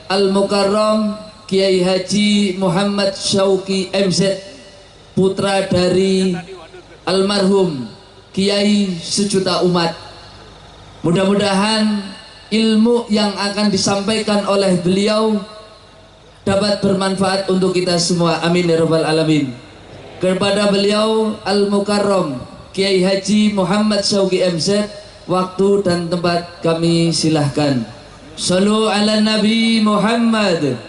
Al-Mukarram Kiai Haji Muhammad Syauqi MZ, putra dari almarhum Kiai sejuta umat. Mudah-mudahan ilmu yang akan disampaikan oleh beliau dapat bermanfaat untuk kita semua. Amin ya rabbal alamin. Kepada beliau Al-Mukarram Kiai Haji Muhammad Syauqi MZ, waktu dan tempat kami silahkan. Shallu ala Nabi Muhammad.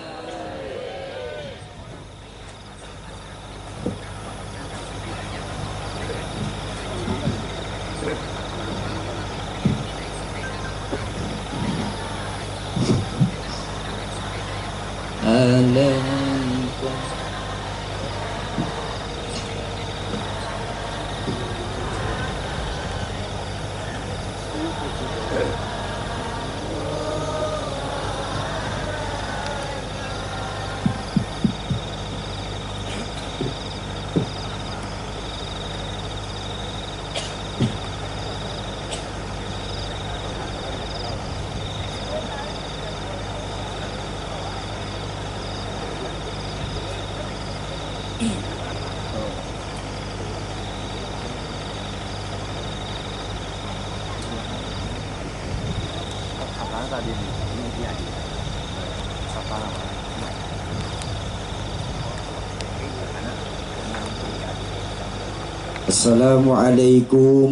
Assalamualaikum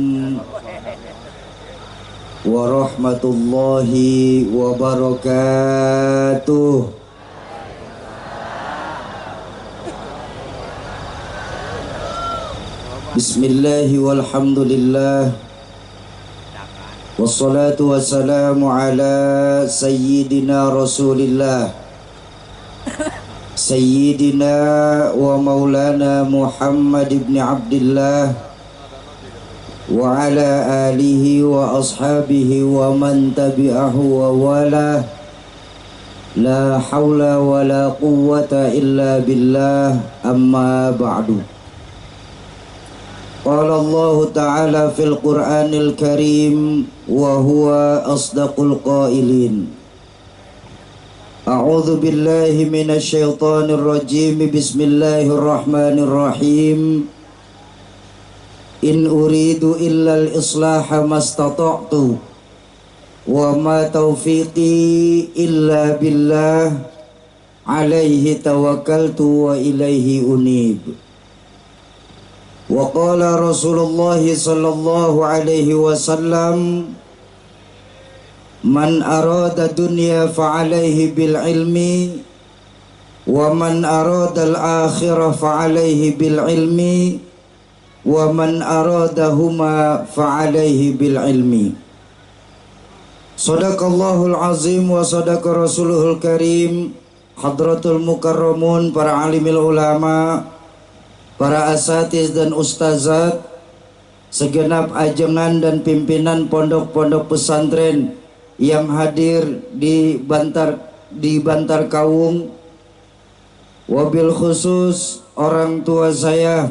warahmatullahi wabarakatuh. Bismillahi walhamdulillah, wassalatu wassalamu ala sayyidina rasulillah, Sayyidina wa maulana Muhammad ibn Abdillah wa ala alihi wa ashabihi wa man tabi'ahu wa wala. La hawla wa la quwwata illa billah, amma ba'du. Qala Allah ta'ala fil Qur'anil Karim wa huwa asdaqul qailin. A'udzu billahi minasy syaithanir rajim. Bismillahirrahmanirrahim. In uridu illal islaha mastata'tu wa ma taufiqi illa billah, alaihi tawakkaltu wa ilaihi unib. Wa qala Rasulullah sallallahu alaihi wasallam, man arada dunya fa'alaihi bil ilmi wa man arada al akhirah fa'alaihi bil ilmi wa man aradahuma fa'alaihi bil ilmi. Sadaqallahul azim wa sadaqa rasuluhul karim. Hadratul mukarramun, para alimil ulama, para asatiz dan ustazat, segenap ajengan dan pimpinan pondok-pondok pesantren yang hadir di Bantar Kaung, wabil khusus orang tua saya,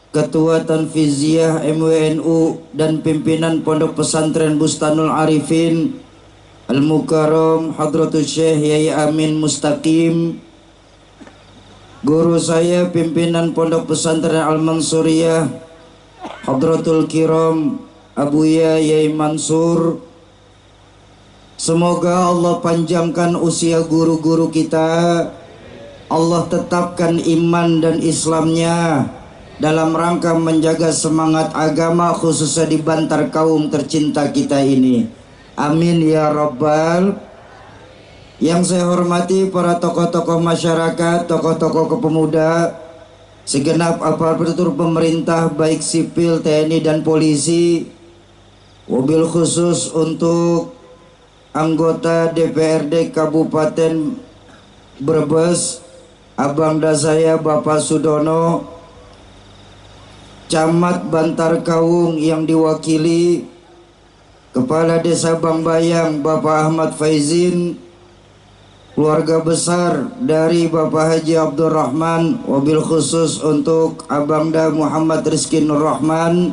Ketua Tanfiziyah MWNU dan pimpinan Pondok Pesantren Bustanul Arifin Al-Mukarram Hadratus Syekh Yai Amin Mustaqim, guru saya pimpinan Pondok Pesantren Al-Mansuriyah Hadratul Kiram Abuya Yai Mansur. Semoga Allah panjangkan usia guru-guru kita, Allah tetapkan iman dan Islamnya dalam rangka menjaga semangat agama, khususnya di Bantar Kaum tercinta kita ini. Amin ya rabbal. Yang saya hormati para tokoh-tokoh masyarakat, tokoh-tokoh kepemuda, segenap aparatur pemerintah baik sipil, TNI dan polisi, wabil khusus untuk anggota DPRD Kabupaten Brebes, abangda saya Bapak Sudono, Camat Bantar Kaung yang diwakili Kepala Desa Bangbayang Bapak Ahmad Faizin, keluarga besar dari Bapak Haji Abdurrahman, wabil khusus untuk abangda Muhammad Rizky Nur Rahman,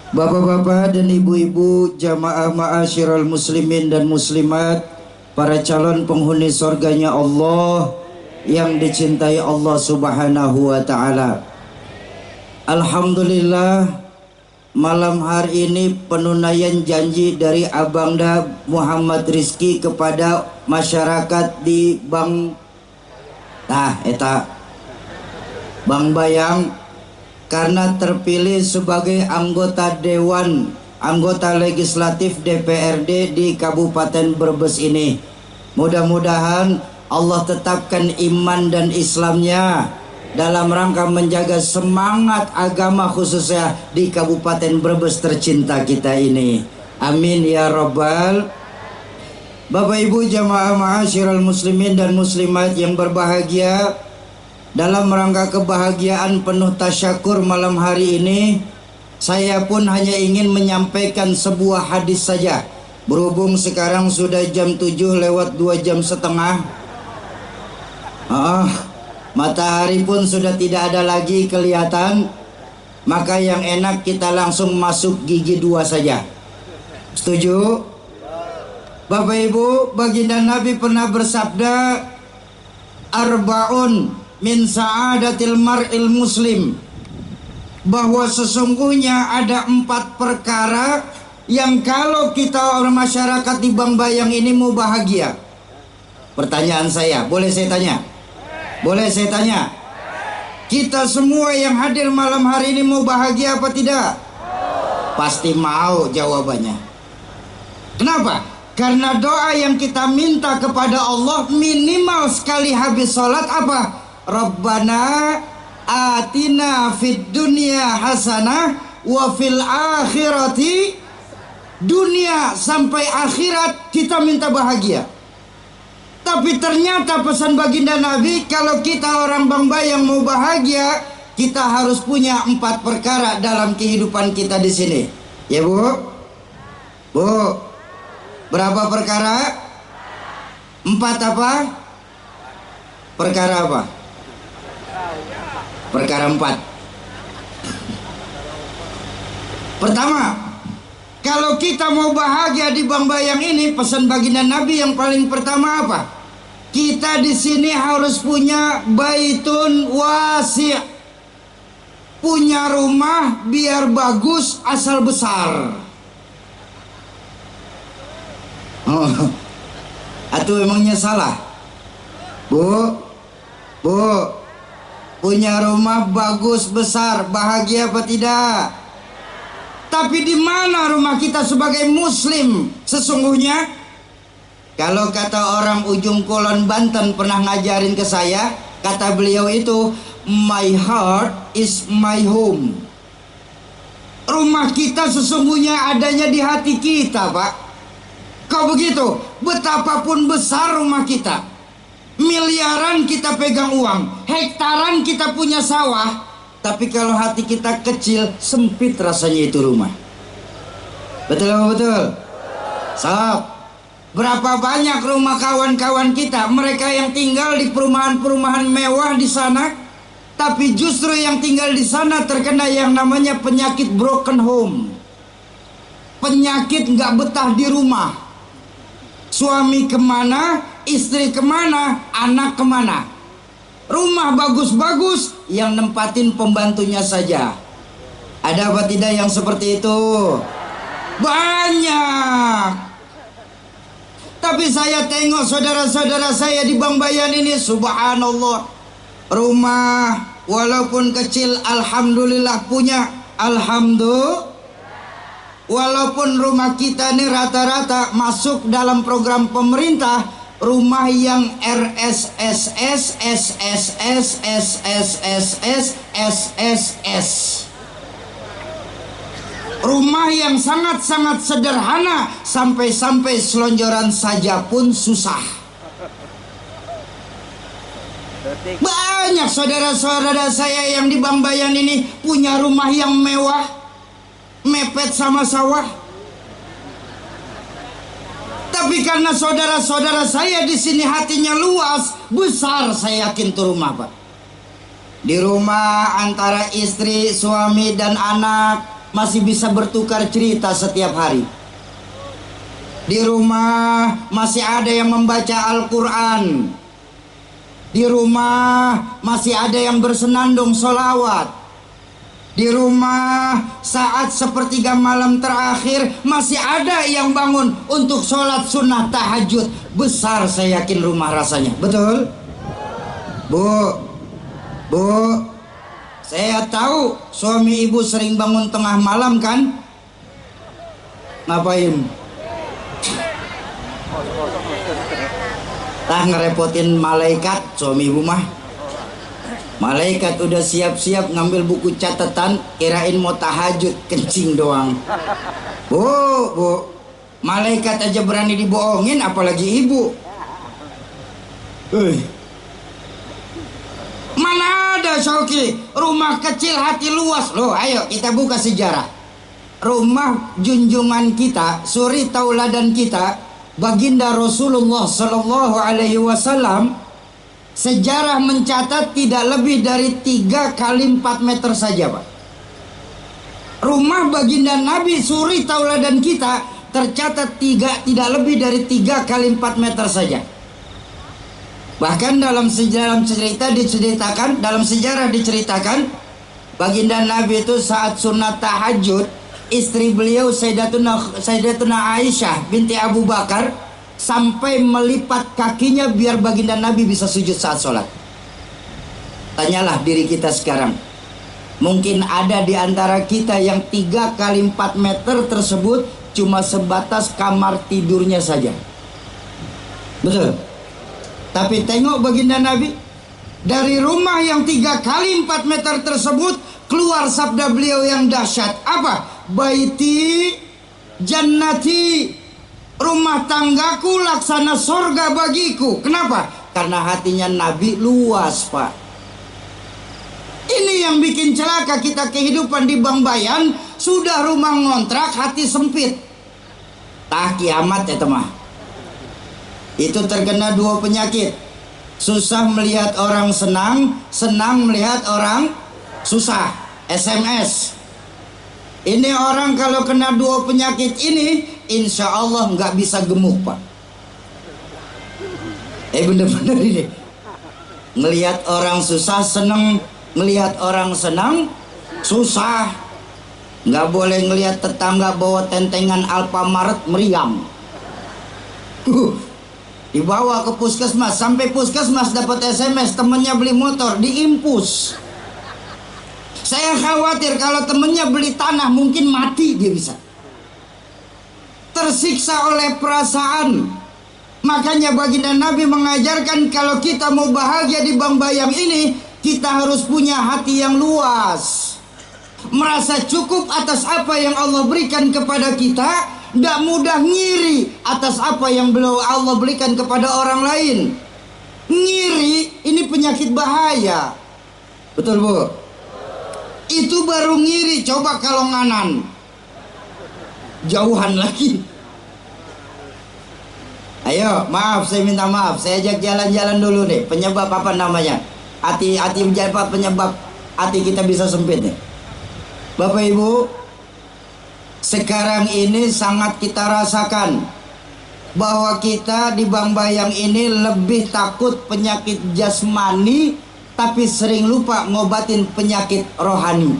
bapak-bapak dan ibu-ibu jamaah ma'asyiral muslimin dan muslimat, para calon penghuni surganya Allah yang dicintai Allah Subhanahu wa ta'ala. Alhamdulillah, malam hari ini penunaian janji dari Abangda Muhammad Rizki kepada masyarakat di Bang Bayang, karena terpilih sebagai anggota legislatif DPRD di Kabupaten Brebes ini. Mudah-mudahan Allah tetapkan iman dan Islamnya dalam rangka menjaga semangat agama khususnya di Kabupaten Brebes tercinta kita ini. Amin ya Rabbal. Bapak Ibu jamaah ma'asyiral muslimin dan muslimat yang berbahagia, dalam rangka kebahagiaan penuh tasyakur malam hari ini, saya pun hanya ingin menyampaikan sebuah hadis saja. Berhubung sekarang sudah jam 7 lewat 2 jam setengah, matahari pun sudah tidak ada lagi kelihatan, maka yang enak kita langsung masuk gigi 2 saja. Setuju? Bapak Ibu, baginda Nabi pernah bersabda, arba'un min sa'adatil mar'il muslim, bahwa sesungguhnya ada 4 perkara yang kalau kita orang masyarakat di Bang Bayang ini mau bahagia. Pertanyaan saya, boleh saya tanya? Boleh saya tanya? Kita semua yang hadir malam hari ini mau bahagia apa tidak? Pasti mau jawabannya. Kenapa? Karena doa yang kita minta kepada Allah minimal sekali habis sholat apa? Rabbana atina fid dunya hasanah wa fil akhirati, dunia sampai akhirat kita minta bahagia. Tapi ternyata pesan baginda Nabi, kalau kita orang Bang Bayang mau bahagia, kita harus punya 4 perkara dalam kehidupan kita di sini. Ya Bu? Bu, berapa perkara? 4 apa? Perkara apa? Perkara 4. Pertama, kalau kita mau bahagia di Bang Bayang ini, pesan baginda Nabi yang paling pertama apa? Kita di sini harus punya baitun wasi', punya rumah biar bagus asal besar. Atau emangnya salah? Bu, punya rumah bagus besar, bahagia apa tidak? Tapi di mana rumah kita sebagai muslim sesungguhnya? Kalau kata orang ujung Kulon Banten pernah ngajarin ke saya, kata beliau itu, my heart is my home. Rumah kita sesungguhnya adanya di hati kita, Pak. Kau begitu, betapapun besar rumah kita, miliaran kita pegang uang, hektaran kita punya sawah, tapi kalau hati kita kecil, sempit rasanya itu rumah. Betul apa betul? Sok. Berapa banyak rumah kawan-kawan kita, mereka yang tinggal di perumahan-perumahan mewah di sana, tapi justru yang tinggal di sana terkena yang namanya penyakit broken home. Penyakit nggak betah di rumah. Suami kemana, istri kemana, anak kemana. Rumah bagus-bagus, yang nempatin pembantunya saja. Ada apa tidak yang seperti itu? Banyak. Tapi saya tengok saudara-saudara saya di Bang Bayan ini, subhanallah, rumah walaupun kecil alhamdulillah punya. Alhamdulillah. Walaupun rumah kita ini rata-rata masuk dalam program pemerintah, rumah yang RSSS, SSS, SSSS, SSS. Rumah yang sangat-sangat sederhana, sampai-sampai selonjoran saja pun susah. Banyak saudara-saudara saya yang di Bang Bayan ini punya rumah yang mewah, mepet sama sawah. Tapi karena saudara-saudara saya di sini hatinya luas, besar, saya yakin tuh rumah, Pak. Di rumah antara istri, suami dan anak masih bisa bertukar cerita setiap hari. Di rumah masih ada yang membaca Al-Quran. Di rumah masih ada yang bersenandung sholawat. Di rumah saat sepertiga malam terakhir masih ada yang bangun untuk sholat sunnah tahajud. Besar saya yakin rumah rasanya. Betul? Bu, saya tahu suami ibu sering bangun tengah malam kan? Ngapain? Tah ngerepotin malaikat suami ibu mah. Malaikat udah siap-siap ngambil buku catatan, kirain mau tahajud, kencing doang. Bu, malaikat aja berani dibohongin, apalagi ibu. Mana ada Shoki, rumah kecil hati luas. Loh, ayo kita buka sejarah. Rumah junjungan kita, suri tauladan kita, Baginda Rasulullah Sallallahu Alaihi Wasallam, sejarah mencatat tidak lebih dari 3 kali 4 meter saja, Pak. Rumah Baginda Nabi suri tauladan kita tercatat tidak lebih dari 3 kali 4 meter saja. Bahkan dalam sejarah diceritakan Baginda Nabi itu saat sunat tahajud, istri beliau Sayyidatuna Aisyah binti Abu Bakar sampai melipat kakinya biar Baginda Nabi bisa sujud saat sholat. Tanyalah diri kita sekarang, mungkin ada di antara kita yang 3 kali 4 meter tersebut cuma sebatas kamar tidurnya saja. Betul? Tapi tengok Baginda Nabi, dari rumah yang 3 kali 4 meter tersebut keluar sabda beliau yang dahsyat. Apa? Baiti jannati, rumah tanggaku laksana sorga bagiku. Kenapa? Karena hatinya Nabi luas, Pak. Ini yang bikin celaka kita kehidupan di Bangbayan. Sudah rumah ngontrak, hati sempit. Tah kiamat ya teman. Itu terkena 2 penyakit. Susah melihat orang senang, senang melihat orang susah. SMS. Ini orang kalau kena 2 penyakit ini, insya Allah nggak bisa gemuk, Pak. Bener-bener ini. Melihat orang susah seneng, melihat orang senang susah. Nggak boleh ngelihat tetangga bawa tentengan Alfamart meriam. Dibawa ke puskesmas, sampai puskesmas dapat SMS temennya beli motor, diimpus. Saya khawatir kalau temennya beli tanah mungkin mati dia bisa. Tersiksa oleh perasaan. Makanya Baginda Nabi mengajarkan kalau kita mau bahagia di Bangbayang ini, kita harus punya hati yang luas. Merasa cukup atas apa yang Allah berikan kepada kita, tidak mudah ngiri atas apa yang Allah berikan kepada orang lain. Ngiri ini penyakit bahaya. Betul, Bu? Itu baru ngiri. Coba kalau nganan, jauhan lagi. Ayo, maaf, saya minta maaf. Saya ajak jalan-jalan dulu nih. Penyebab apa namanya? Hati penyebab hati kita bisa sempit nih. Bapak Ibu, sekarang ini sangat kita rasakan bahwa kita di Bangbayang ini lebih takut penyakit jasmani, tapi sering lupa ngobatin penyakit rohani.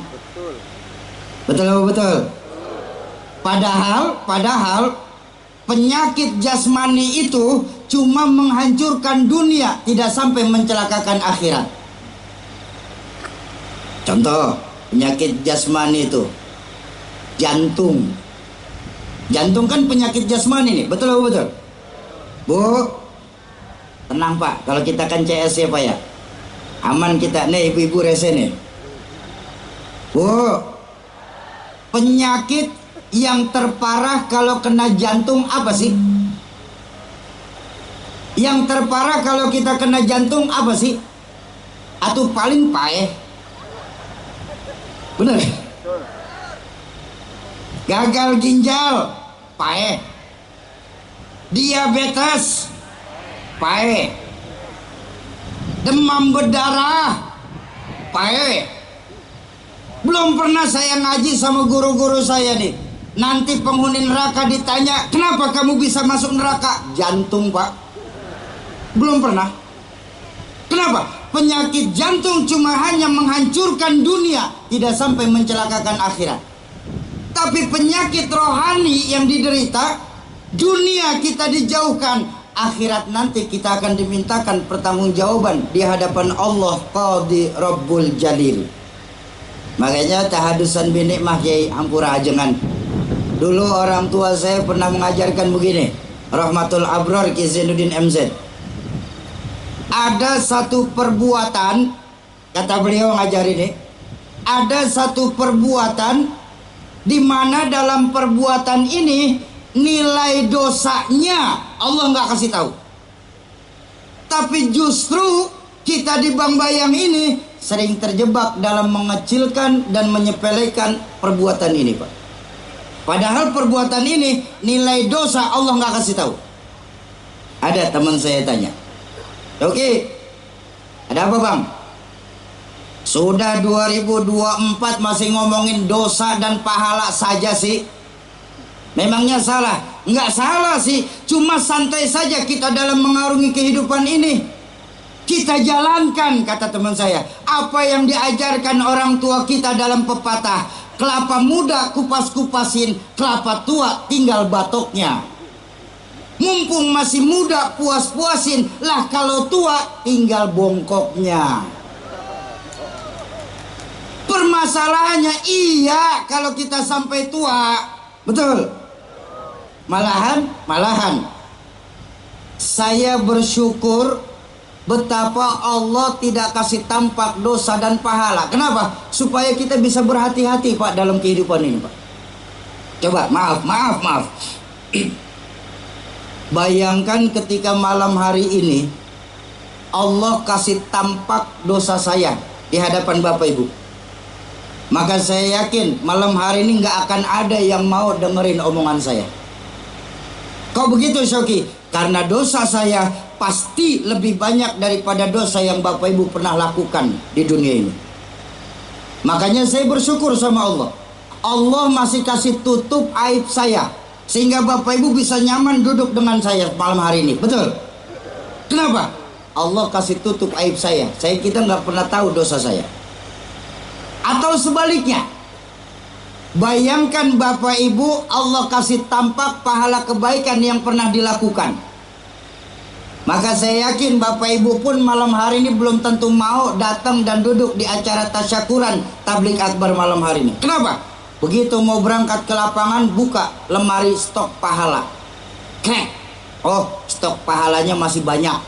Betul. Padahal penyakit jasmani itu cuma menghancurkan dunia, tidak sampai mencelakakan akhirat. Contoh penyakit jasmani itu jantung. Jantung kan penyakit jasmani nih, betul apa betul? Bu, tenang Pak, kalau kita kan CS ya Pak ya, aman kita nih, ibu-ibu rese nih. Bu, penyakit yang terparah kalau kena jantung apa sih? Yang terparah kalau kita kena jantung apa sih? Atau paling paeh? Bener? Gagal ginjal, paeh. Diabetes, paeh. Demam berdarah, paeh. Belum pernah saya ngaji sama guru-guru saya nih, Nanti penghuni neraka ditanya, kenapa kamu bisa masuk neraka? Jantung, Pak. Belum pernah. Kenapa? Penyakit jantung cuma hanya menghancurkan dunia, tidak sampai mencelakakan akhirat. Tapi penyakit rohani yang diderita, dunia kita dijauhkan, akhirat nanti kita akan dimintakan pertanggungjawaban di hadapan Allah Qadi Rabbul Jalil. Makanya tahadusan binikmah Kiai Ampura Ajengan. Dulu orang tua saya pernah mengajarkan begini, Rahmatul Abrar Ki Zainuddin MZ. Ada satu perbuatan, kata beliau ngajar ini, ada satu perbuatan di mana dalam perbuatan ini nilai dosanya Allah nggak kasih tahu. Tapi justru kita di Bang Bayang ini sering terjebak dalam mengecilkan dan menyepelekan perbuatan ini, Pak. Padahal perbuatan ini nilai dosa Allah nggak kasih tahu. Ada teman saya tanya, oke, ada apa Bang? Sudah 2024 masih ngomongin dosa dan pahala saja sih. Memangnya salah? Nggak salah sih, cuma santai saja kita dalam mengarungi kehidupan ini. Kita jalankan, kata teman saya, apa yang diajarkan orang tua kita dalam pepatah, kelapa muda kupas-kupasin, kelapa tua tinggal batoknya. Mumpung masih muda puas-puasin, lah kalau tua tinggal bongkoknya. Permasalahannya iya kalau kita sampai tua, betul. Malahan saya bersyukur betapa Allah tidak kasih tampak dosa dan pahala. Kenapa? Supaya kita bisa berhati-hati Pak dalam kehidupan ini Pak. Coba maaf. Bayangkan ketika malam hari ini Allah kasih tampak dosa saya di hadapan Bapak Ibu. Maka saya yakin malam hari ini nggak akan ada yang mau dengerin omongan saya. Kok begitu Shoki? Karena dosa saya pasti lebih banyak daripada dosa yang Bapak Ibu pernah lakukan di dunia ini. Makanya saya bersyukur sama Allah. Allah masih kasih tutup aib saya, sehingga Bapak Ibu bisa nyaman duduk dengan saya malam hari ini. Betul? Kenapa? Allah kasih tutup aib saya. Kita nggak pernah tahu dosa saya. Atau sebaliknya, bayangkan Bapak Ibu Allah kasih tampak pahala kebaikan yang pernah dilakukan. Maka saya yakin Bapak Ibu pun malam hari ini belum tentu mau datang dan duduk di acara tasyakuran tablik akbar malam hari ini. Kenapa? Begitu mau berangkat ke lapangan, buka lemari stok pahala. Krek. Oh, stok pahalanya masih banyak.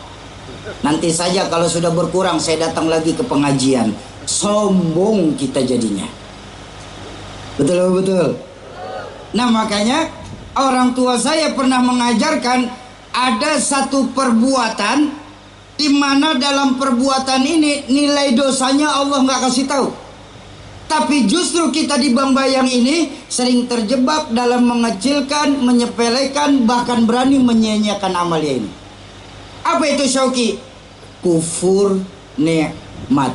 Nanti saja kalau sudah berkurang saya datang lagi ke pengajian. Sombong kita jadinya. Betul. Nah makanya orang tua saya pernah mengajarkan ada satu perbuatan di mana dalam perbuatan ini nilai dosanya Allah nggak kasih tahu. Tapi justru kita di Bang Bayang ini sering terjebak dalam mengecilkan, menyepelekan, bahkan berani menyia-nyiakan amalia ini. Apa itu Syauki? Kufur nikmat.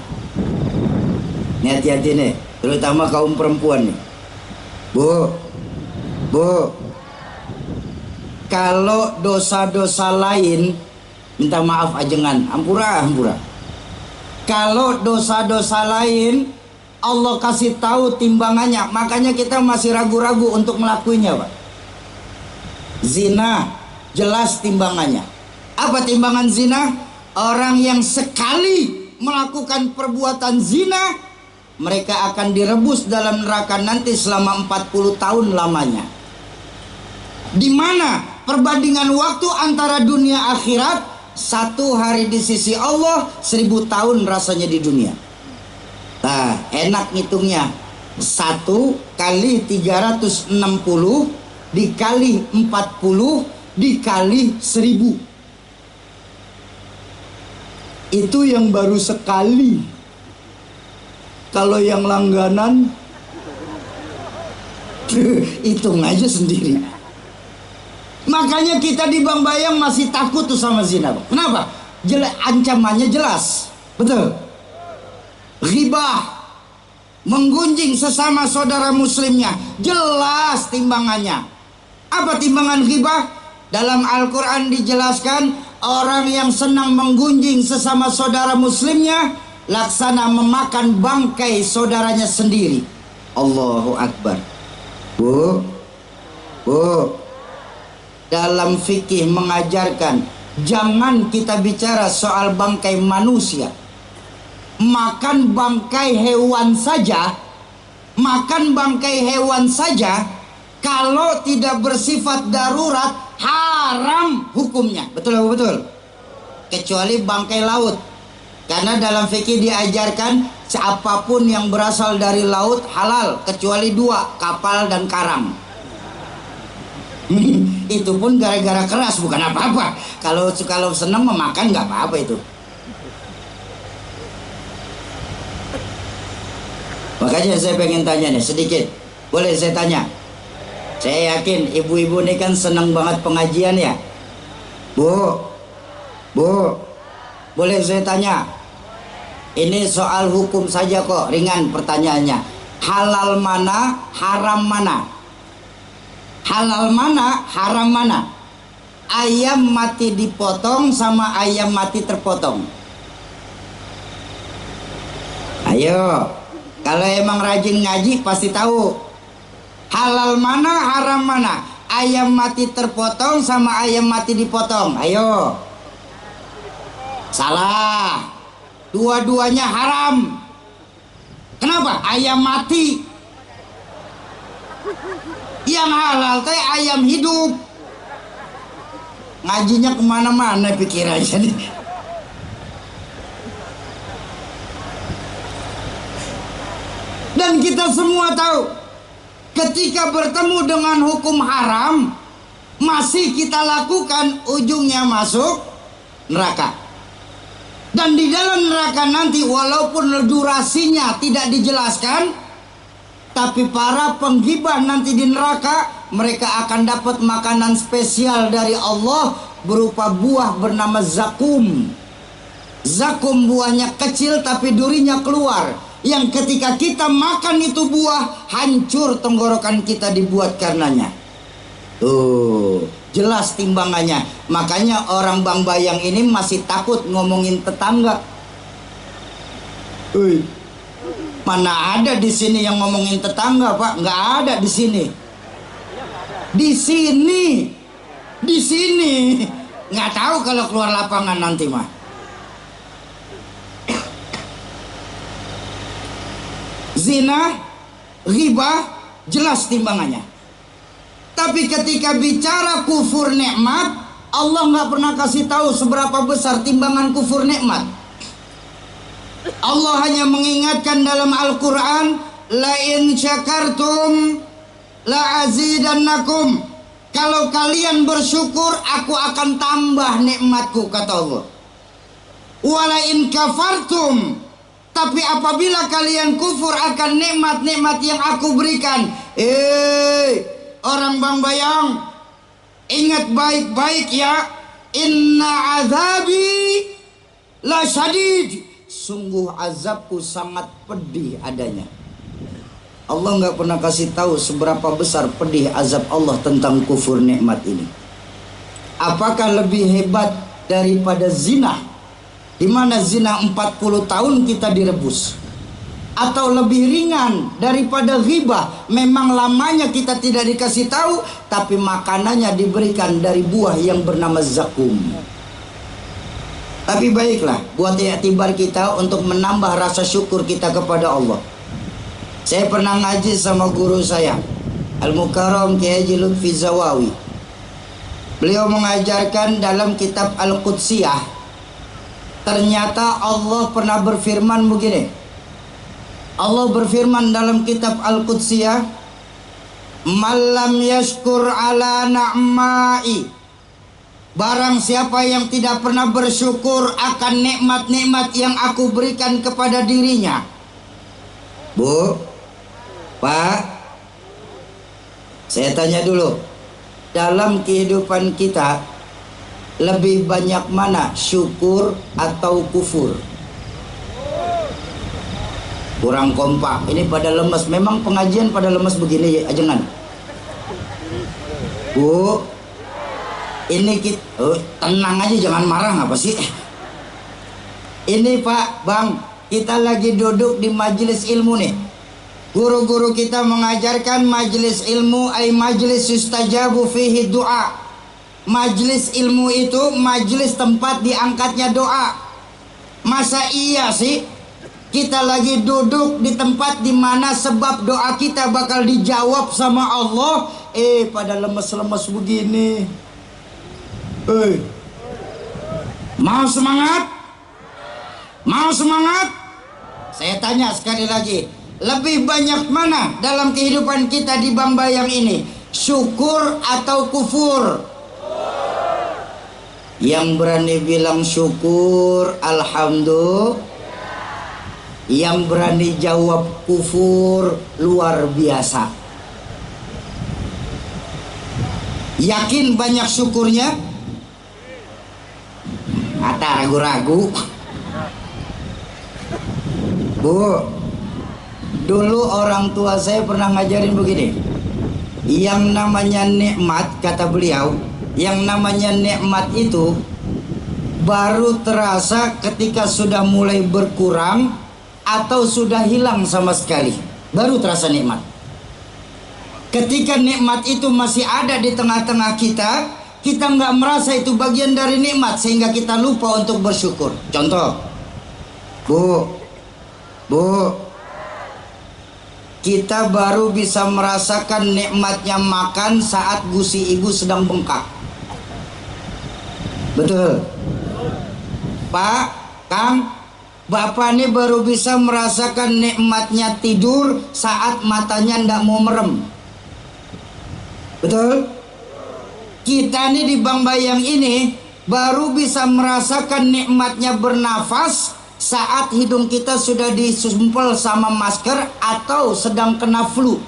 Ini hati-hati nih, terutama kaum perempuan nih. Bu, kalau dosa-dosa lain, minta maaf ajengan, ampura. Kalau dosa-dosa lain Allah kasih tahu timbangannya, makanya kita masih ragu-ragu untuk melakukannya, Pak. Zina jelas timbangannya. Apa timbangan zina? Orang yang sekali melakukan perbuatan zina, mereka akan direbus dalam neraka nanti selama 40 tahun lamanya. Di mana perbandingan waktu antara dunia akhirat, 1 hari di sisi Allah, 1000 tahun rasanya di dunia. Nah, enak ngitungnya. 1 kali 360 dikali 40 dikali 1000. Itu yang baru sekali. Kalau yang langganan hitung aja sendiri. Makanya kita di Bang Bayang masih takut tuh sama zina. Kenapa? Ancamannya jelas. Betul. Ghibah, menggunjing sesama saudara muslimnya, jelas timbangannya. Apa timbangan ghibah? Dalam Al-Quran dijelaskan, orang yang senang menggunjing sesama saudara muslimnya laksana memakan bangkai saudaranya sendiri. Allahu Akbar. Bu, dalam fikih mengajarkan jangan kita bicara soal bangkai manusia. Makan bangkai hewan saja, kalau tidak bersifat darurat haram hukumnya. Betul apa betul? Kecuali bangkai laut. Karena dalam fikih diajarkan apapun yang berasal dari laut halal kecuali dua, kapal dan karang. Itu pun gara-gara keras, bukan apa-apa. Kalau senang memakan nggak apa-apa itu. Makanya saya pengen tanya nih sedikit. Boleh saya tanya? Saya yakin ibu-ibu ini kan senang banget pengajian ya. Bu, boleh saya tanya? Ini soal hukum saja kok, ringan pertanyaannya. Halal mana, haram mana? Halal mana, haram mana? Ayam mati dipotong sama ayam mati terpotong. Ayo, kalau emang rajin ngaji pasti tahu. Halal mana, haram mana? Ayam mati terpotong sama ayam mati dipotong. Ayo. Salah. Dua-duanya haram. Kenapa? Ayam mati. Yang halal teh ayam hidup. Ngajinya kemana-mana pikirannya nih. Dan kita semua tahu, ketika bertemu dengan hukum haram masih kita lakukan, ujungnya masuk neraka. Dan di dalam neraka nanti walaupun durasinya tidak dijelaskan, tapi para penggibah nanti di neraka mereka akan dapat makanan spesial dari Allah berupa buah bernama zakum. Zakum buahnya kecil tapi durinya keluar, yang ketika kita makan itu buah, hancur tenggorokan kita dibuat karenanya. Tuh, jelas timbangannya. Makanya orang Bang Bayang ini masih takut ngomongin tetangga. Mana ada di sini yang ngomongin tetangga, Pak? Nggak ada di sini. Di sini. Nggak tahu kalau keluar lapangan nanti mah. Zina, ghibah, jelas timbangannya. Tapi ketika bicara kufur nikmat, Allah nggak pernah kasih tahu seberapa besar timbangan kufur nikmat. Allah hanya mengingatkan dalam Al-Quran, la in syakartum la azidannakum. Kalau kalian bersyukur, aku akan tambah nikmatku, kata Allah. Wala in kafartum, tapi apabila kalian kufur akan nikmat-nikmat yang aku berikan, orang Bang Bayang, ingat baik-baik ya, inna azabi la syadid, sungguh azabku sangat pedih adanya. Allah nggak pernah kasih tahu seberapa besar pedih azab Allah tentang kufur nikmat ini. Apakah lebih hebat daripada zina, di mana zina 40 tahun kita direbus? Atau lebih ringan daripada ghibah, memang lamanya kita tidak dikasih tahu, tapi makanannya diberikan dari buah yang bernama zakum. Tapi baiklah, buat iktibar kita untuk menambah rasa syukur kita kepada Allah. Saya pernah ngaji sama guru saya, Al-Mukarram Kiai Haji Lutfi Zawawi. Beliau mengajarkan dalam kitab Al-Qudsiyah, ternyata Allah pernah berfirman begini. Allah berfirman dalam kitab Al-Qudsiyah, "Malam yashkur ala na'mai." Barang siapa yang tidak pernah bersyukur akan nikmat-nikmat yang aku berikan kepada dirinya. Bu, Pak, saya tanya dulu, dalam kehidupan kita lebih banyak mana, syukur atau kufur? kurang kompak. Ini pada lemes. Memang pengajian pada lemes begini ya, jangan. Bu, ini kita tenang aja, jangan marah apa sih? Ini Pak, Bang, kita lagi duduk di majelis ilmu nih. Guru-guru kita mengajarkan majelis ilmu ay majelis yustajabu fihi doa. Majelis ilmu itu majelis tempat diangkatnya doa. Masa iya sih kita lagi duduk di tempat di mana sebab doa kita bakal dijawab sama Allah, pada lemes-lemes begini. Mau semangat? Mau semangat? Saya tanya sekali lagi, lebih banyak mana dalam kehidupan kita di Bambayang ini? Syukur atau kufur? Yang berani bilang syukur, alhamdulillah. Yang berani jawab kufur, luar biasa. Yakin banyak syukurnya? Kata ragu-ragu. Bu, dulu orang tua saya pernah ngajarin begini. Yang namanya nikmat, kata beliau, yang namanya nikmat itu baru terasa ketika sudah mulai berkurang atau sudah hilang sama sekali. Baru terasa nikmat. Ketika nikmat itu masih ada di tengah-tengah kita, kita nggak merasa itu bagian dari nikmat sehingga kita lupa untuk bersyukur. Contoh, Bu, kita baru bisa merasakan nikmatnya makan saat gusi ibu sedang bengkak. Betul, Pak, Kang, Bapak ini baru bisa merasakan nikmatnya tidur saat matanya ndak mau merem. Betul? Kita nih di Bambayang ini baru bisa merasakan nikmatnya bernafas saat hidung kita sudah disumpel sama masker atau sedang kena flu.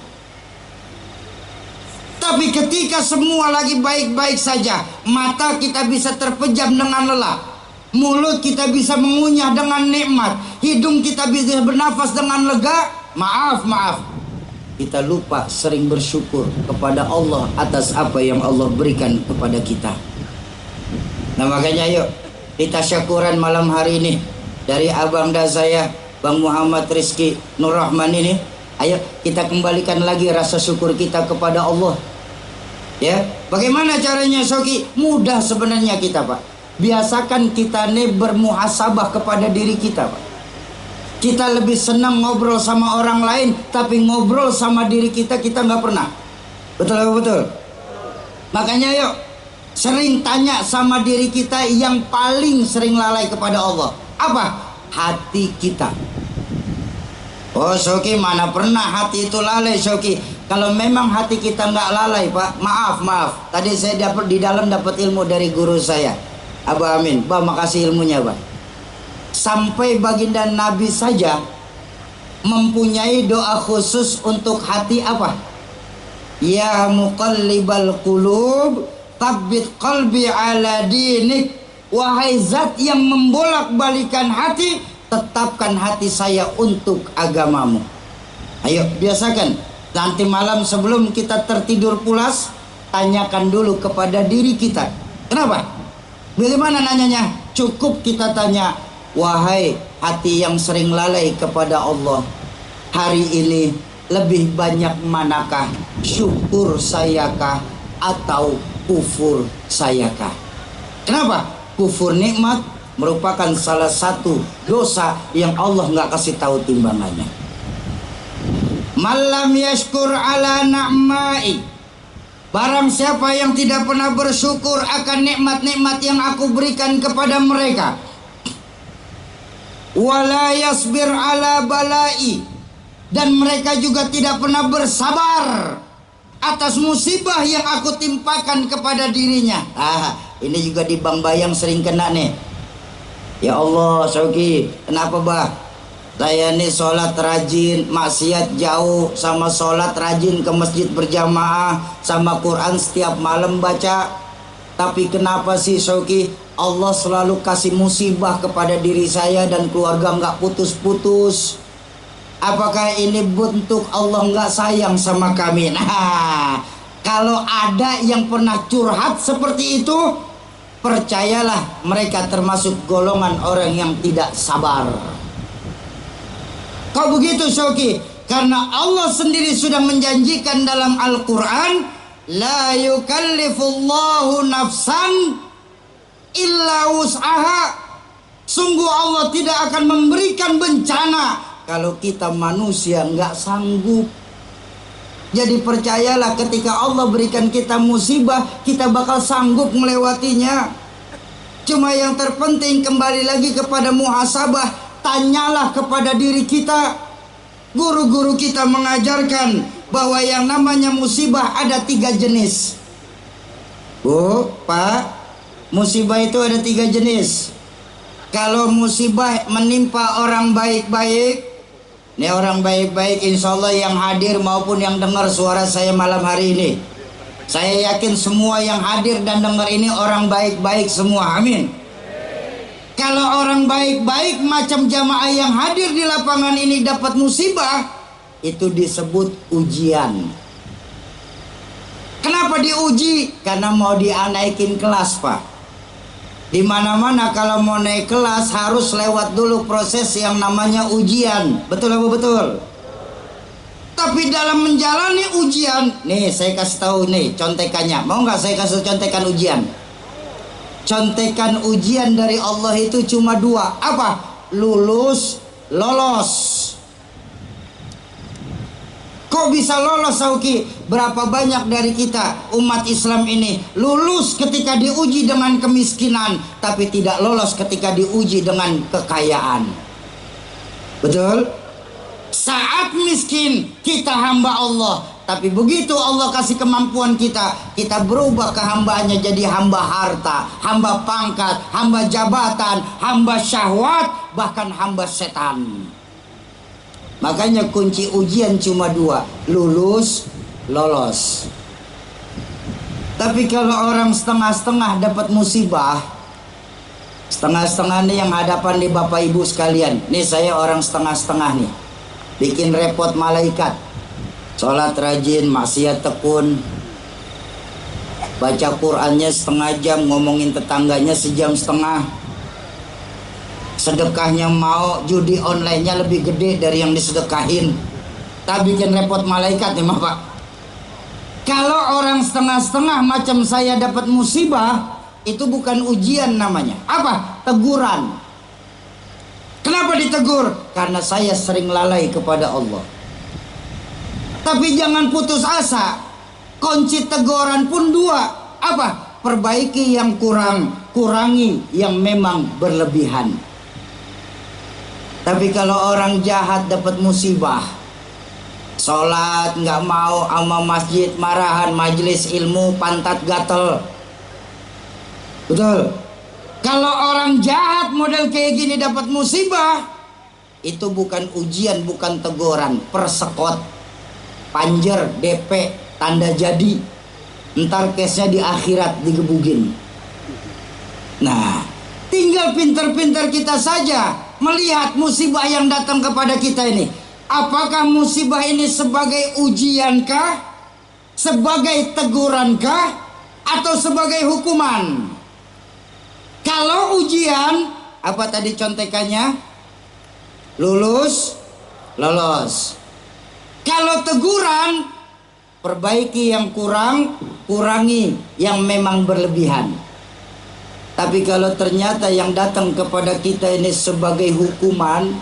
Tapi ketika semua lagi baik-baik saja, mata kita bisa terpejam dengan lelah, mulut kita bisa mengunyah dengan nikmat, hidung kita bisa bernafas dengan lega. Maaf, kita lupa sering bersyukur kepada Allah atas apa yang Allah berikan kepada kita. Nah makanya yuk kita syukuran malam hari ini dari abang dan saya, Bang Muhammad Rizky Nur Rahman ini. Ayo kita kembalikan lagi rasa syukur kita kepada Allah. Ya, bagaimana caranya Soki? Mudah sebenarnya kita Pak. Biasakan kita nih bermuhasabah kepada diri kita Pak. Kita lebih senang ngobrol sama orang lain, tapi ngobrol sama diri kita nggak pernah. Betul? Makanya yuk sering tanya sama diri kita yang paling sering lalai kepada Allah. Apa? Hati kita. Oh Soki, mana pernah hati itu lalai Soki? Kalau memang hati kita nggak lalai Pak, maaf. Tadi saya di dalam dapat ilmu dari guru saya, Abah Amin. Bah, makasih ilmunya Bah. Sampai baginda Nabi saja mempunyai doa khusus untuk hati apa? Ya muqallibal qulub, tsabbit qalbi ala dinik. Wahai zat yang membolak-balikan hati, tetapkan hati saya untuk agamamu. Ayo biasakan. Nanti malam sebelum kita tertidur pulas, tanyakan dulu kepada diri kita. Kenapa? Bagaimana nanyanya? Cukup kita tanya, wahai hati yang sering lalai kepada Allah, hari ini lebih banyak manakah syukur sayakah atau kufur sayakah? Kenapa? Kufur nikmat merupakan salah satu dosa yang Allah nggak kasih tahu timbangannya. Malam yashkur ala na'mai, barang siapa yang tidak pernah bersyukur akan nikmat-nikmat yang aku berikan kepada mereka, wala yasbir ala balai, dan mereka juga tidak pernah bersabar atas musibah yang aku timpakan kepada dirinya. Ini juga di Bambayang sering kena nih. Ya Allah Soki, kenapa Bah? Saya nih sholat rajin, maksiat jauh, sama sholat rajin ke masjid berjamaah, sama Quran setiap malam baca. Tapi kenapa sih Soki, Allah selalu kasih musibah kepada diri saya dan keluarga nggak putus-putus? Apakah ini bentuk Allah nggak sayang sama kami? Nah, kalau ada yang pernah curhat seperti itu, percayalah mereka termasuk golongan orang yang tidak sabar. Kok begitu Syauki? Karena Allah sendiri sudah menjanjikan dalam Al-Quran, la yukallifullahu nafsan illa wus'aha. Sungguh Allah tidak akan memberikan bencana kalau kita manusia nggak sanggup. Jadi percayalah, ketika Allah berikan kita musibah, kita bakal sanggup melewatinya. Cuma yang terpenting kembali lagi kepada muhasabah. Tanyalah kepada diri kita. Guru-guru kita mengajarkan bahwa yang namanya musibah ada 3 jenis. Bu, Pak, musibah itu ada 3 jenis. Kalau musibah menimpa orang baik-baik, ini orang baik-baik, insya Allah yang hadir maupun yang dengar suara saya malam hari ini, saya yakin semua yang hadir dan dengar ini orang baik-baik semua, amin. Kalau orang baik-baik macam jamaah yang hadir di lapangan ini dapat musibah, itu disebut ujian. Kenapa diuji? Karena mau dinaikin kelas, Pak. Di mana-mana kalau mau naik kelas harus lewat dulu proses yang namanya ujian. Betul apa betul? Tapi dalam menjalani ujian, nih saya kasih tahu nih contekannya. Mau nggak saya kasih contekan ujian? Contekan ujian dari Allah itu cuma 2. Apa? Lulus, lolos. Kok bisa lolos, Sauki? Berapa banyak dari kita umat Islam ini lulus ketika diuji dengan kemiskinan, tapi tidak lolos ketika diuji dengan kekayaan. Betul? Saat miskin kita hamba Allah, tapi begitu Allah kasih kemampuan kita, kita berubah kehambaannya jadi hamba harta, hamba pangkat, hamba jabatan, hamba syahwat, bahkan hamba setan. Makanya kunci ujian cuma 2, lulus, lolos. Tapi kalau orang setengah-setengah dapat musibah, setengah-setengah nih yang hadapan nih Bapak Ibu sekalian, nih saya orang setengah-setengah nih, bikin repot malaikat. Sholat rajin, maksiat tekun, baca Qur'annya setengah jam, ngomongin tetangganya sejam setengah, sedekahnya mau, judi online-nya lebih gede dari yang disedekahin. Tak bikin repot malaikat nih Pak. Kalau orang setengah-setengah macam saya dapat musibah, itu bukan ujian namanya. Apa? Teguran. Kenapa ditegur? Karena saya sering lalai kepada Allah. Tapi jangan putus asa. Kunci teguran pun 2. Apa? Perbaiki yang kurang, kurangi yang memang berlebihan. Tapi kalau orang jahat dapat musibah, sholat nggak mau, sama masjid marahan, majelis ilmu pantat gatel. Betul? Kalau orang jahat model kayak gini dapat musibah, itu bukan ujian, bukan teguran, persekot, panjer, DP, tanda jadi. Ntar case-nya di akhirat digebugin. Nah, tinggal pinter-pinter kita saja melihat musibah yang datang kepada kita ini. Apakah musibah ini sebagai ujiankah, sebagai tegurankah, atau sebagai hukuman? Kalau ujian, apa tadi contekannya? Lulus, lolos. Kalau teguran, perbaiki yang kurang, kurangi yang memang berlebihan. Tapi kalau ternyata yang datang kepada kita ini sebagai hukuman,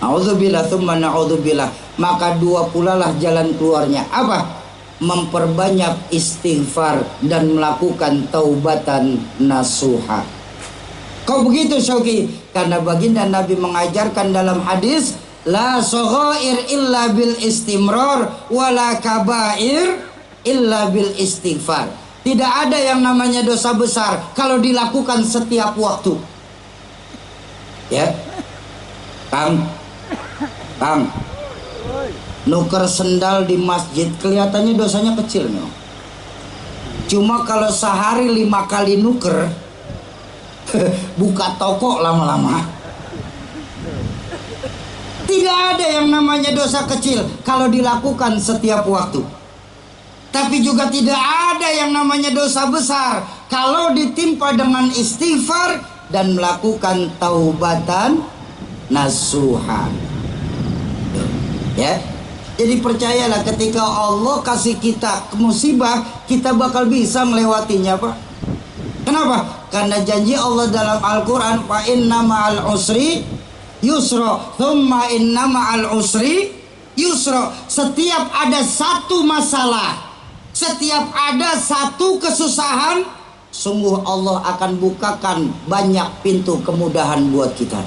na'udzubillah tsumma na'udzubillah, maka 2 pula lah jalan keluarnya. Apa? Memperbanyak istighfar dan melakukan taubatan nasuha. Kok begitu Syauki? Karena baginda Nabi mengajarkan dalam hadis, la saghair illa bil istimrar wala kabair illa bil istighfar. Tidak ada yang namanya dosa besar kalau dilakukan setiap waktu. Ya, Kang, nuker sendal di masjid kelihatannya dosanya kecil nih. Cuma kalau sehari 5 kali nuker, buka toko lama-lama. Tidak ada yang namanya dosa kecil kalau dilakukan setiap waktu. Tapi juga tidak ada yang namanya dosa besar kalau ditimpa dengan istighfar dan melakukan taubatan nasuha. Ya. Jadi percayalah, ketika Allah kasih kita musibah, kita bakal bisa melewatinya, Pak. Kenapa? Karena janji Allah dalam Al-Quran, fa inna ma'al usri yusra, thumma inna ma'al usri yusra. Setiap ada satu masalah, setiap ada satu kesusahan, sungguh Allah akan bukakan banyak pintu kemudahan buat kita.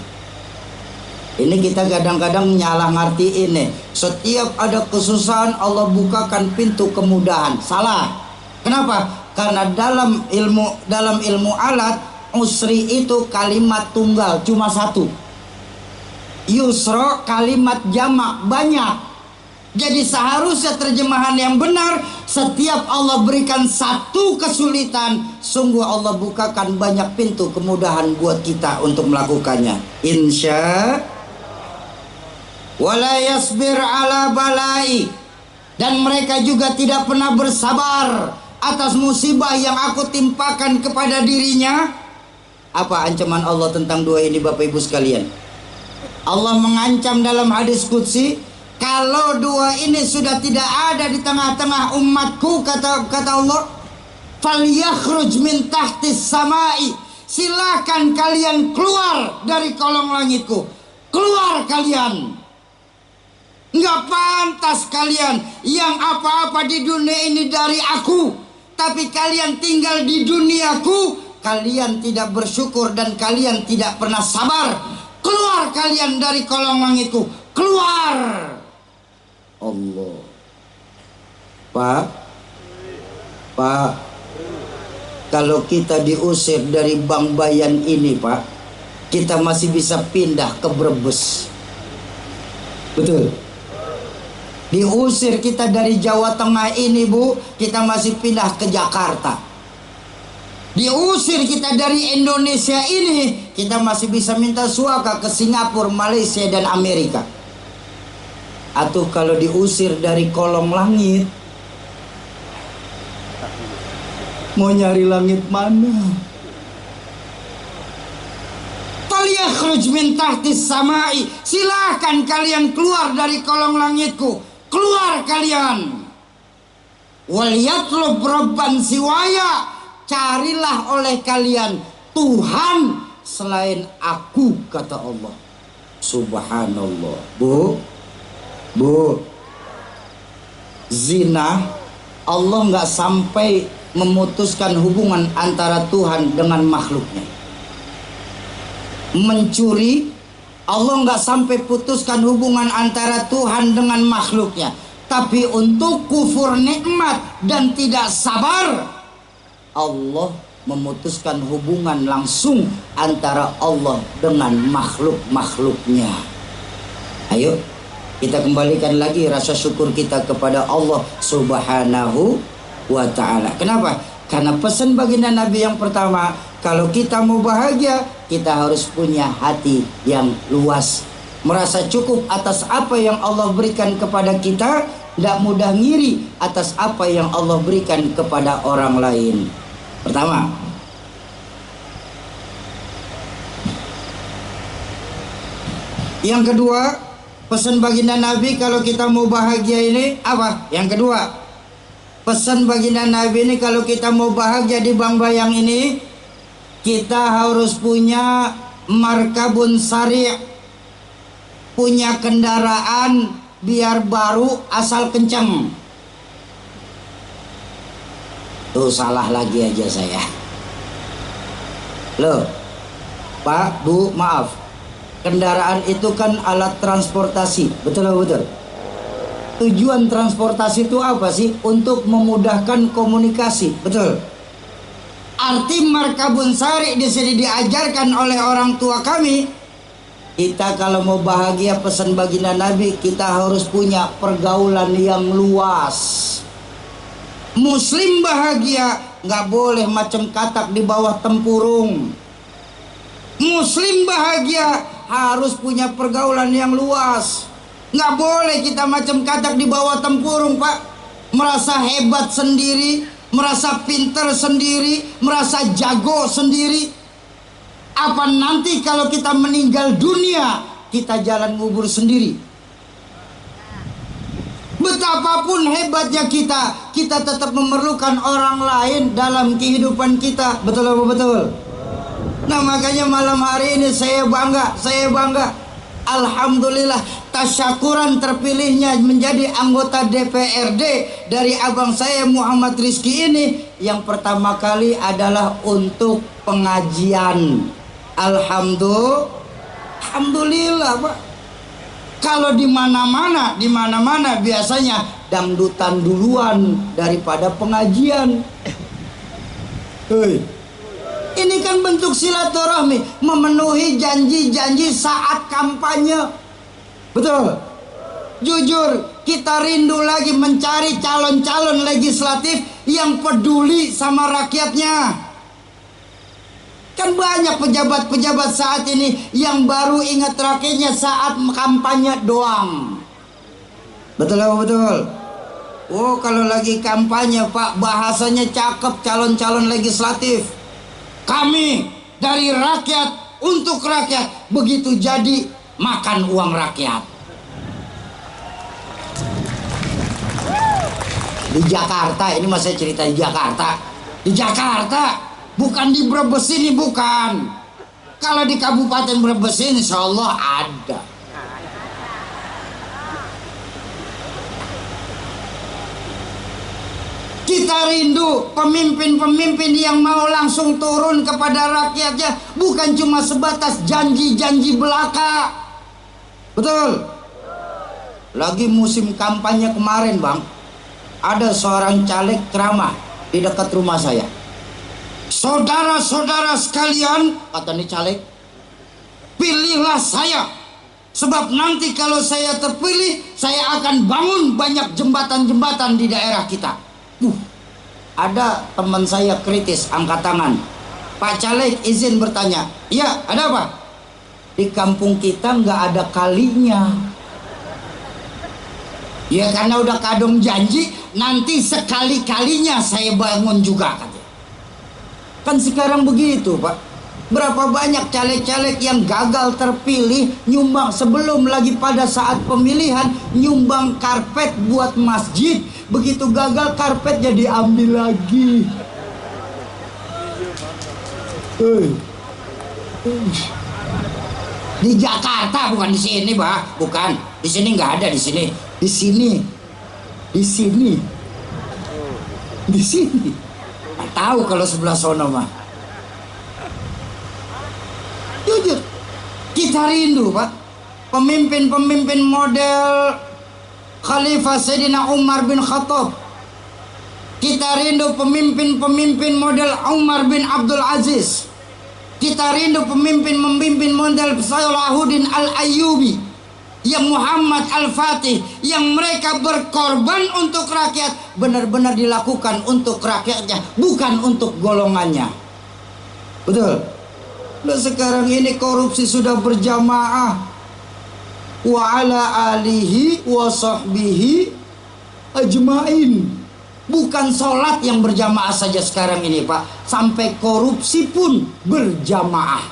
Ini kita kadang-kadang nyalah ngerti ini. Setiap ada kesusahan Allah bukakan pintu kemudahan. Salah. Kenapa? Karena dalam ilmu alat, usri itu kalimat tunggal, cuma satu. Yusra kalimat jamak, banyak. Jadi seharusnya terjemahan yang benar, setiap Allah berikan satu kesulitan, sungguh Allah bukakan banyak pintu kemudahan buat kita untuk melakukannya. Insya wala yasbir ala balai, dan mereka juga tidak pernah bersabar atas musibah yang aku timpakan kepada dirinya. Apa ancaman Allah tentang dua ini, Bapak Ibu sekalian? Allah mengancam dalam hadis qudsi, kalau dua ini sudah tidak ada di tengah-tengah umatku, kata Allah, falyakhruj min tahtis samai, silakan kalian keluar dari kolong langitku, keluar kalian. Nggak pantas kalian yang apa-apa di dunia ini dari aku, tapi kalian tinggal di duniaku, kalian tidak bersyukur dan kalian tidak pernah sabar. Keluar kalian dari kolong langitku, keluar. Allah. Pak, kalau kita diusir dari Bangbayan ini, Pak, kita masih bisa pindah ke Brebes. Betul. Diusir kita dari Jawa Tengah ini, Bu, kita masih pindah ke Jakarta. Diusir kita dari Indonesia ini, kita masih bisa minta suaka ke Singapura, Malaysia, dan Amerika. Atau kalau diusir dari kolong langit, mau nyari langit mana? Falyakhruj min tahtis samai, silakan kalian keluar dari kolong langitku. Keluar kalian. Wal yatlub rabban siwaya, carilah oleh kalian Tuhan selain aku, kata Allah. Subhanallah. Bu, zina, Allah nggak sampai memutuskan hubungan antara Tuhan dengan makhluknya. Mencuri, Allah nggak sampai putuskan hubungan antara Tuhan dengan makhluknya. Tapi untuk kufur nikmat dan tidak sabar, Allah memutuskan hubungan langsung antara Allah dengan makhluk-makhluknya. Ayo kita kembalikan lagi rasa syukur kita kepada Allah Subhanahu wa ta'ala. Kenapa? Karena pesan baginda Nabi yang pertama, kalau kita mau bahagia, kita harus punya hati yang luas, merasa cukup atas apa yang Allah berikan kepada kita, tidak mudah ngiri atas apa yang Allah berikan kepada orang lain. Pertama. Yang kedua, pesan baginda Nabi kalau kita mau bahagia ini apa? Yang kedua, pesan baginda Nabi ini kalau kita mau bahagia di Bangbayang ini, kita harus punya markabun sari', punya kendaraan biar baru asal kenceng. Tuh salah lagi aja saya. Loh, Pak, Bu, maaf. Kendaraan itu kan alat transportasi, betul atau betul? Tujuan transportasi itu apa sih? Untuk memudahkan komunikasi, betul? Arti markabun sari di sini diajarkan oleh orang tua kami. Kita kalau mau bahagia, pesan baginda Nabi, kita harus punya pergaulan yang luas. Muslim bahagia nggak boleh macam katak di bawah tempurung. Muslim bahagia harus punya pergaulan yang luas. Nggak boleh kita macam katak di bawah tempurung, Pak. Merasa hebat sendiri, merasa pinter sendiri, merasa jago sendiri. Apa nanti kalau kita meninggal dunia, kita jalan ngubur sendiri? Betapapun hebatnya kita tetap memerlukan orang lain dalam kehidupan kita. Betul apa betul? Nah, makanya malam hari ini saya bangga. Alhamdulillah, tasyakuran terpilihnya menjadi anggota DPRD dari abang saya Muhammad Rizki ini, yang pertama kali adalah untuk pengajian. Alhamdulillah, Pak. Kalau di mana-mana biasanya dangdutan duluan daripada pengajian. Ini kan bentuk silaturahmi, memenuhi janji-janji saat kampanye. Betul. Jujur, kita rindu lagi mencari calon-calon legislatif yang peduli sama rakyatnya. Kan banyak pejabat-pejabat saat ini yang baru ingat rakyatnya saat kampanye doang. Betul apa betul? Oh, kalau lagi kampanye, Pak, bahasanya cakep, calon-calon legislatif. Kami dari rakyat untuk rakyat, begitu jadi makan uang rakyat. Di Jakarta, ini masih cerita di Jakarta. Di Jakarta, bukan di Brebes ini, bukan. Kalau di Kabupaten Brebes ini, insya Allah ada. Kita rindu pemimpin-pemimpin yang mau langsung turun kepada rakyatnya, bukan cuma sebatas janji-janji belaka. Betul. Lagi musim kampanye kemarin, Bang, ada seorang caleg ceramah di dekat rumah saya. Saudara-saudara sekalian, kata nih caleg, pilihlah saya, sebab nanti kalau saya terpilih, saya akan bangun banyak jembatan-jembatan di daerah kita. Ada teman saya kritis, angkat tangan. Pak Caleg, izin bertanya. Iya, ada apa? Di kampung kita nggak ada kalinya. Ya karena udah kadung janji, nanti sekali-kalinya saya bangun juga, katanya. Kan sekarang begitu, Pak. Berapa banyak caleg-caleg yang gagal terpilih, nyumbang sebelum lagi pada saat pemilihan, nyumbang karpet buat masjid. Begitu gagal karpetnya diambil lagi. Di Jakarta, bukan di sini, Pak. Bukan. Di sini nggak ada, di sini. Di sini. Di sini. Di sini. Nggak tahu kalau sebelah sono mah. Jujur, kita rindu, Pak, pemimpin-pemimpin model Khalifah Sayyidina Umar bin Khattab. Kita rindu pemimpin-pemimpin model Umar bin Abdul Aziz. Kita rindu pemimpin-pemimpin model Salahuddin Al-Ayyubi, yang Muhammad Al-Fatih, yang mereka berkorban untuk rakyat, benar-benar dilakukan untuk rakyatnya, bukan untuk golongannya. Betul. Nah, sekarang ini korupsi sudah berjamaah. Wa ala alihi wa sahbihi ajmain. Bukan sholat yang berjamaah saja sekarang ini, Pak, sampai korupsi pun berjamaah.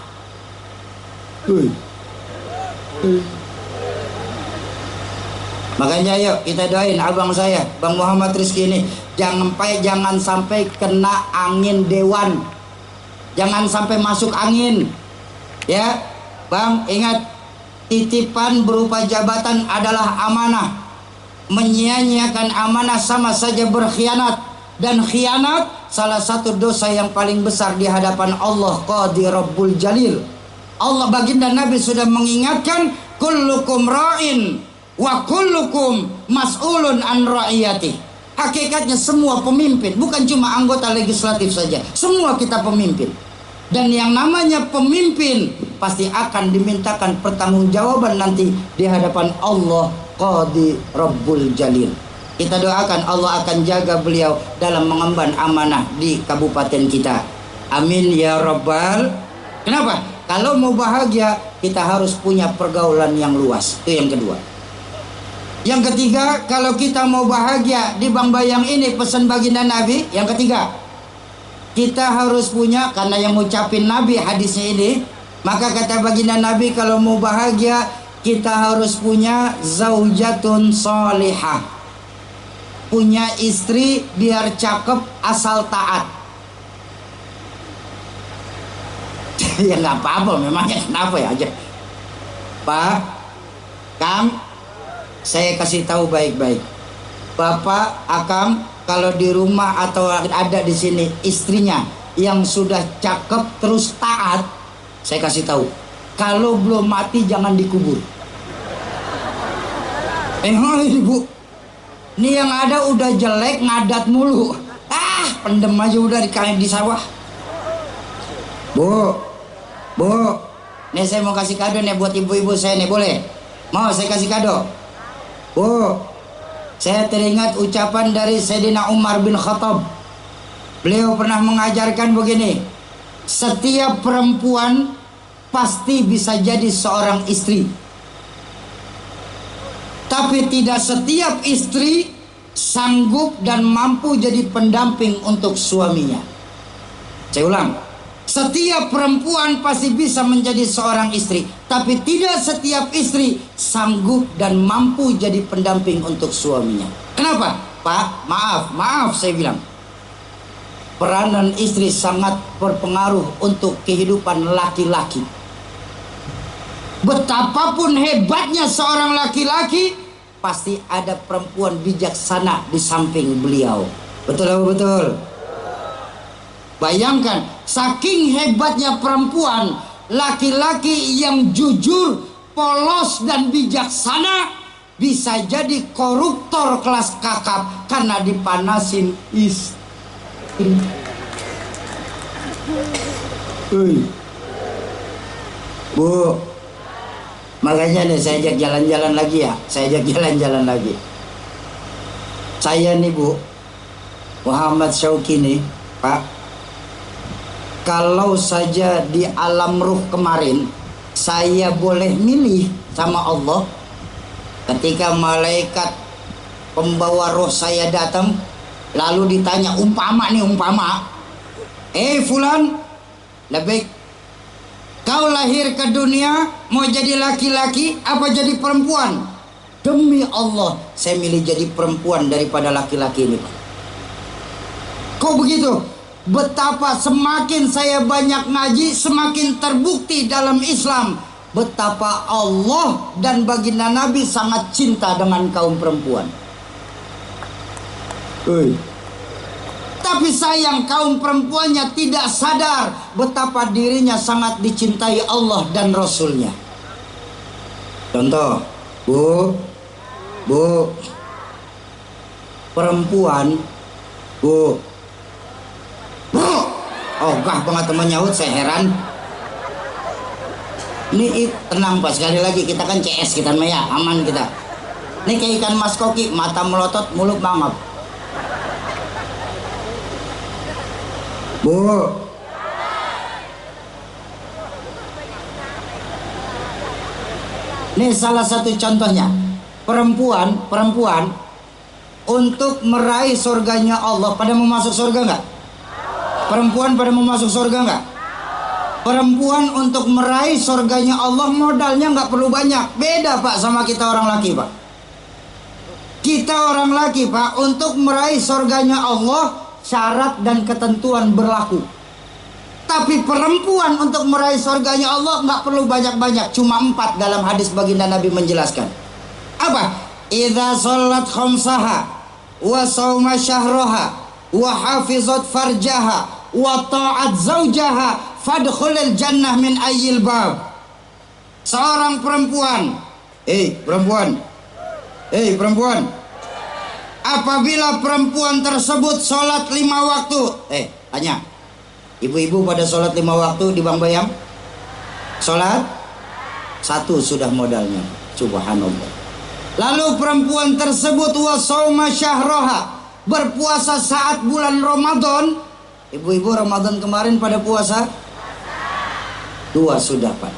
Makanya yuk kita doain abang saya, Bang Muhammad Rizki ini, jangan sampai kena angin dewan. Jangan sampai masuk angin. Ya, Bang, ingat, titipan berupa jabatan adalah amanah. Menyia-nyiakan amanah sama saja berkhianat. Dan khianat salah satu dosa yang paling besar di hadapan Allah Qadi Rabbul Jalil. Allah, baginda Nabi sudah mengingatkan, kullukum ra'in wa kullukum mas'ulun an ra'iyati. Hakikatnya semua pemimpin, bukan cuma anggota legislatif saja, semua kita pemimpin. Dan yang namanya pemimpin pasti akan dimintakan pertanggungjawaban nanti di hadapan Allah Qadi Rabbul Jalil. Kita doakan Allah akan jaga beliau dalam mengemban amanah di kabupaten kita. Amin ya Rabbal. Kenapa? Kalau mau bahagia, kita harus punya pergaulan yang luas. Itu yang kedua. Yang ketiga, kalau kita mau bahagia di Bang Bayang ini, pesan baginda Nabi. Yang ketiga, kita harus punya, karena yang ngucapin Nabi hadisnya ini, maka kata baginda Nabi, kalau mau bahagia, kita harus punya zaujatun solihah. Punya istri biar cakep asal taat. Ya nggak apa-apa, memangnya kenapa ya aja. Pak, Kang, saya kasih tahu baik-baik. Bapak, Akang, kalau di rumah atau ada di sini istrinya yang sudah cakep terus taat, saya kasih tahu, kalau belum mati jangan dikubur. Ibu, ini yang ada udah jelek ngadat mulu. Pendem aja udah di sawah. Bu, nih saya mau kasih kado nih buat ibu-ibu saya nih, boleh? Mau saya kasih kado? Bu, saya teringat ucapan dari Sayyidina Umar bin Khattab. Beliau pernah mengajarkan begini, setiap perempuan pasti bisa jadi seorang istri, tapi tidak setiap istri sanggup dan mampu jadi pendamping untuk suaminya. Saya ulang, setiap perempuan pasti bisa menjadi seorang istri, tapi tidak setiap istri sanggup dan mampu jadi pendamping untuk suaminya. Kenapa? Pak, maaf saya bilang, peranan istri sangat berpengaruh untuk kehidupan laki-laki. Betapapun hebatnya seorang laki-laki, pasti ada perempuan bijaksana di samping beliau. Betul apa betul? Bayangkan, saking hebatnya perempuan, laki-laki yang jujur, polos dan bijaksana bisa jadi koruptor kelas kakap karena dipanasin istri. Bu, makanya nih saya ajak jalan-jalan lagi ya. Saya nih Bu, Muhammad Syauqi nih, Pak. Kalau saja di alam ruh kemarin saya boleh milih sama Allah, ketika malaikat pembawa roh saya datang, lalu ditanya umpama, fulan, lebih kau lahir ke dunia mau jadi laki-laki apa jadi perempuan? Demi Allah, saya milih jadi perempuan daripada laki-laki ini, Pak. Kok begitu? Betapa semakin saya banyak ngaji, semakin terbukti dalam Islam betapa Allah dan baginda Nabi sangat cinta dengan kaum perempuan. Tapi sayang, kaum perempuannya tidak sadar betapa dirinya sangat dicintai Allah dan Rasulnya. Contoh, Bu, perempuan, Bu, ogah banget teman nyaut, saya heran. Ini tenang Pak, sekali lagi kita kan CS kita ya, aman kita. Ini kayak ikan mas koki, mata melotot, mulut mangap. Bu, ini salah satu contohnya. Perempuan untuk meraih surganya Allah, pada mau masuk surga nggak? Perempuan pada mau masuk surga nggak? Perempuan untuk meraih surganya Allah modalnya nggak perlu banyak. Beda Pak sama kita orang laki, Pak. Kita orang laki, Pak, untuk meraih surganya Allah syarat dan ketentuan berlaku. Tapi perempuan untuk meraih surganya Allah nggak perlu banyak-banyak, cuma 4 dalam hadis baginda Nabi menjelaskan. Apa? Idza shollat khamsaha wa shauma syahraha wa hafizat farjaha wa ta'at zaujaha fadkhulil jannah min ayyil bab. Seorang perempuan, perempuan, apabila perempuan tersebut sholat 5 waktu, tanya, ibu-ibu pada sholat 5 waktu di Bang Bayang? Sholat 1 sudah modalnya, subhanallah. Lalu perempuan tersebut wasauma syahroha, berpuasa saat bulan Ramadan. Ibu-ibu Ramadan kemarin pada puasa? 2 sudah Pak.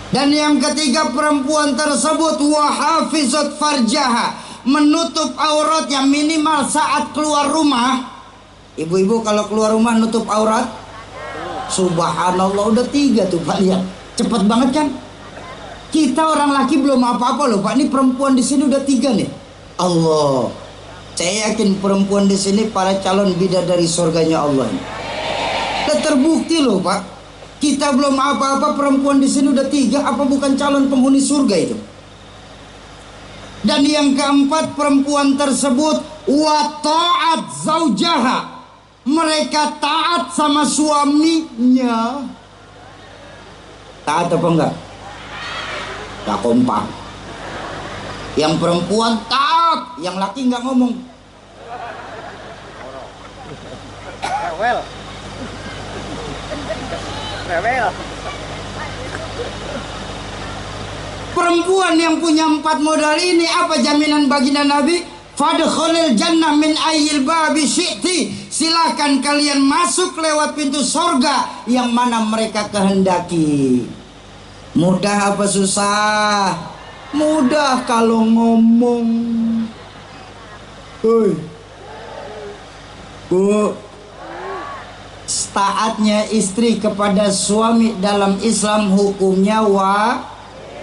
Dan yang ketiga, perempuan tersebut wahafizat farjaha, menutup auratnya minimal saat keluar rumah. Ibu-ibu kalau keluar rumah nutup aurat, subhanallah, udah 3 tuh Pak, lihat cepet banget kan. Kita orang laki belum apa-apa loh Pak, ini perempuan di sini udah 3 nih. Allah, saya yakin perempuan di sini para calon bidadari surganya Allah. Udah terbukti loh Pak. Kita belum apa-apa, perempuan di sini udah 3, apa bukan calon penghuni surga itu? Dan yang keempat, perempuan tersebut wa ta'at zaujaha, mereka taat sama suaminya. Taat apa enggak? Tak kompak. Yang perempuan taat, yang laki enggak ngomong. Well. Perempuan yang punya 4 modal ini, apa jaminan baginda Nabi? Fadkhulil jannah min ayyil babi syi'ti, silakan kalian masuk lewat pintu surga yang mana mereka kehendaki. Mudah apa susah? Mudah kalau ngomong. Hoi Bu, taatnya istri kepada suami dalam Islam hukumnya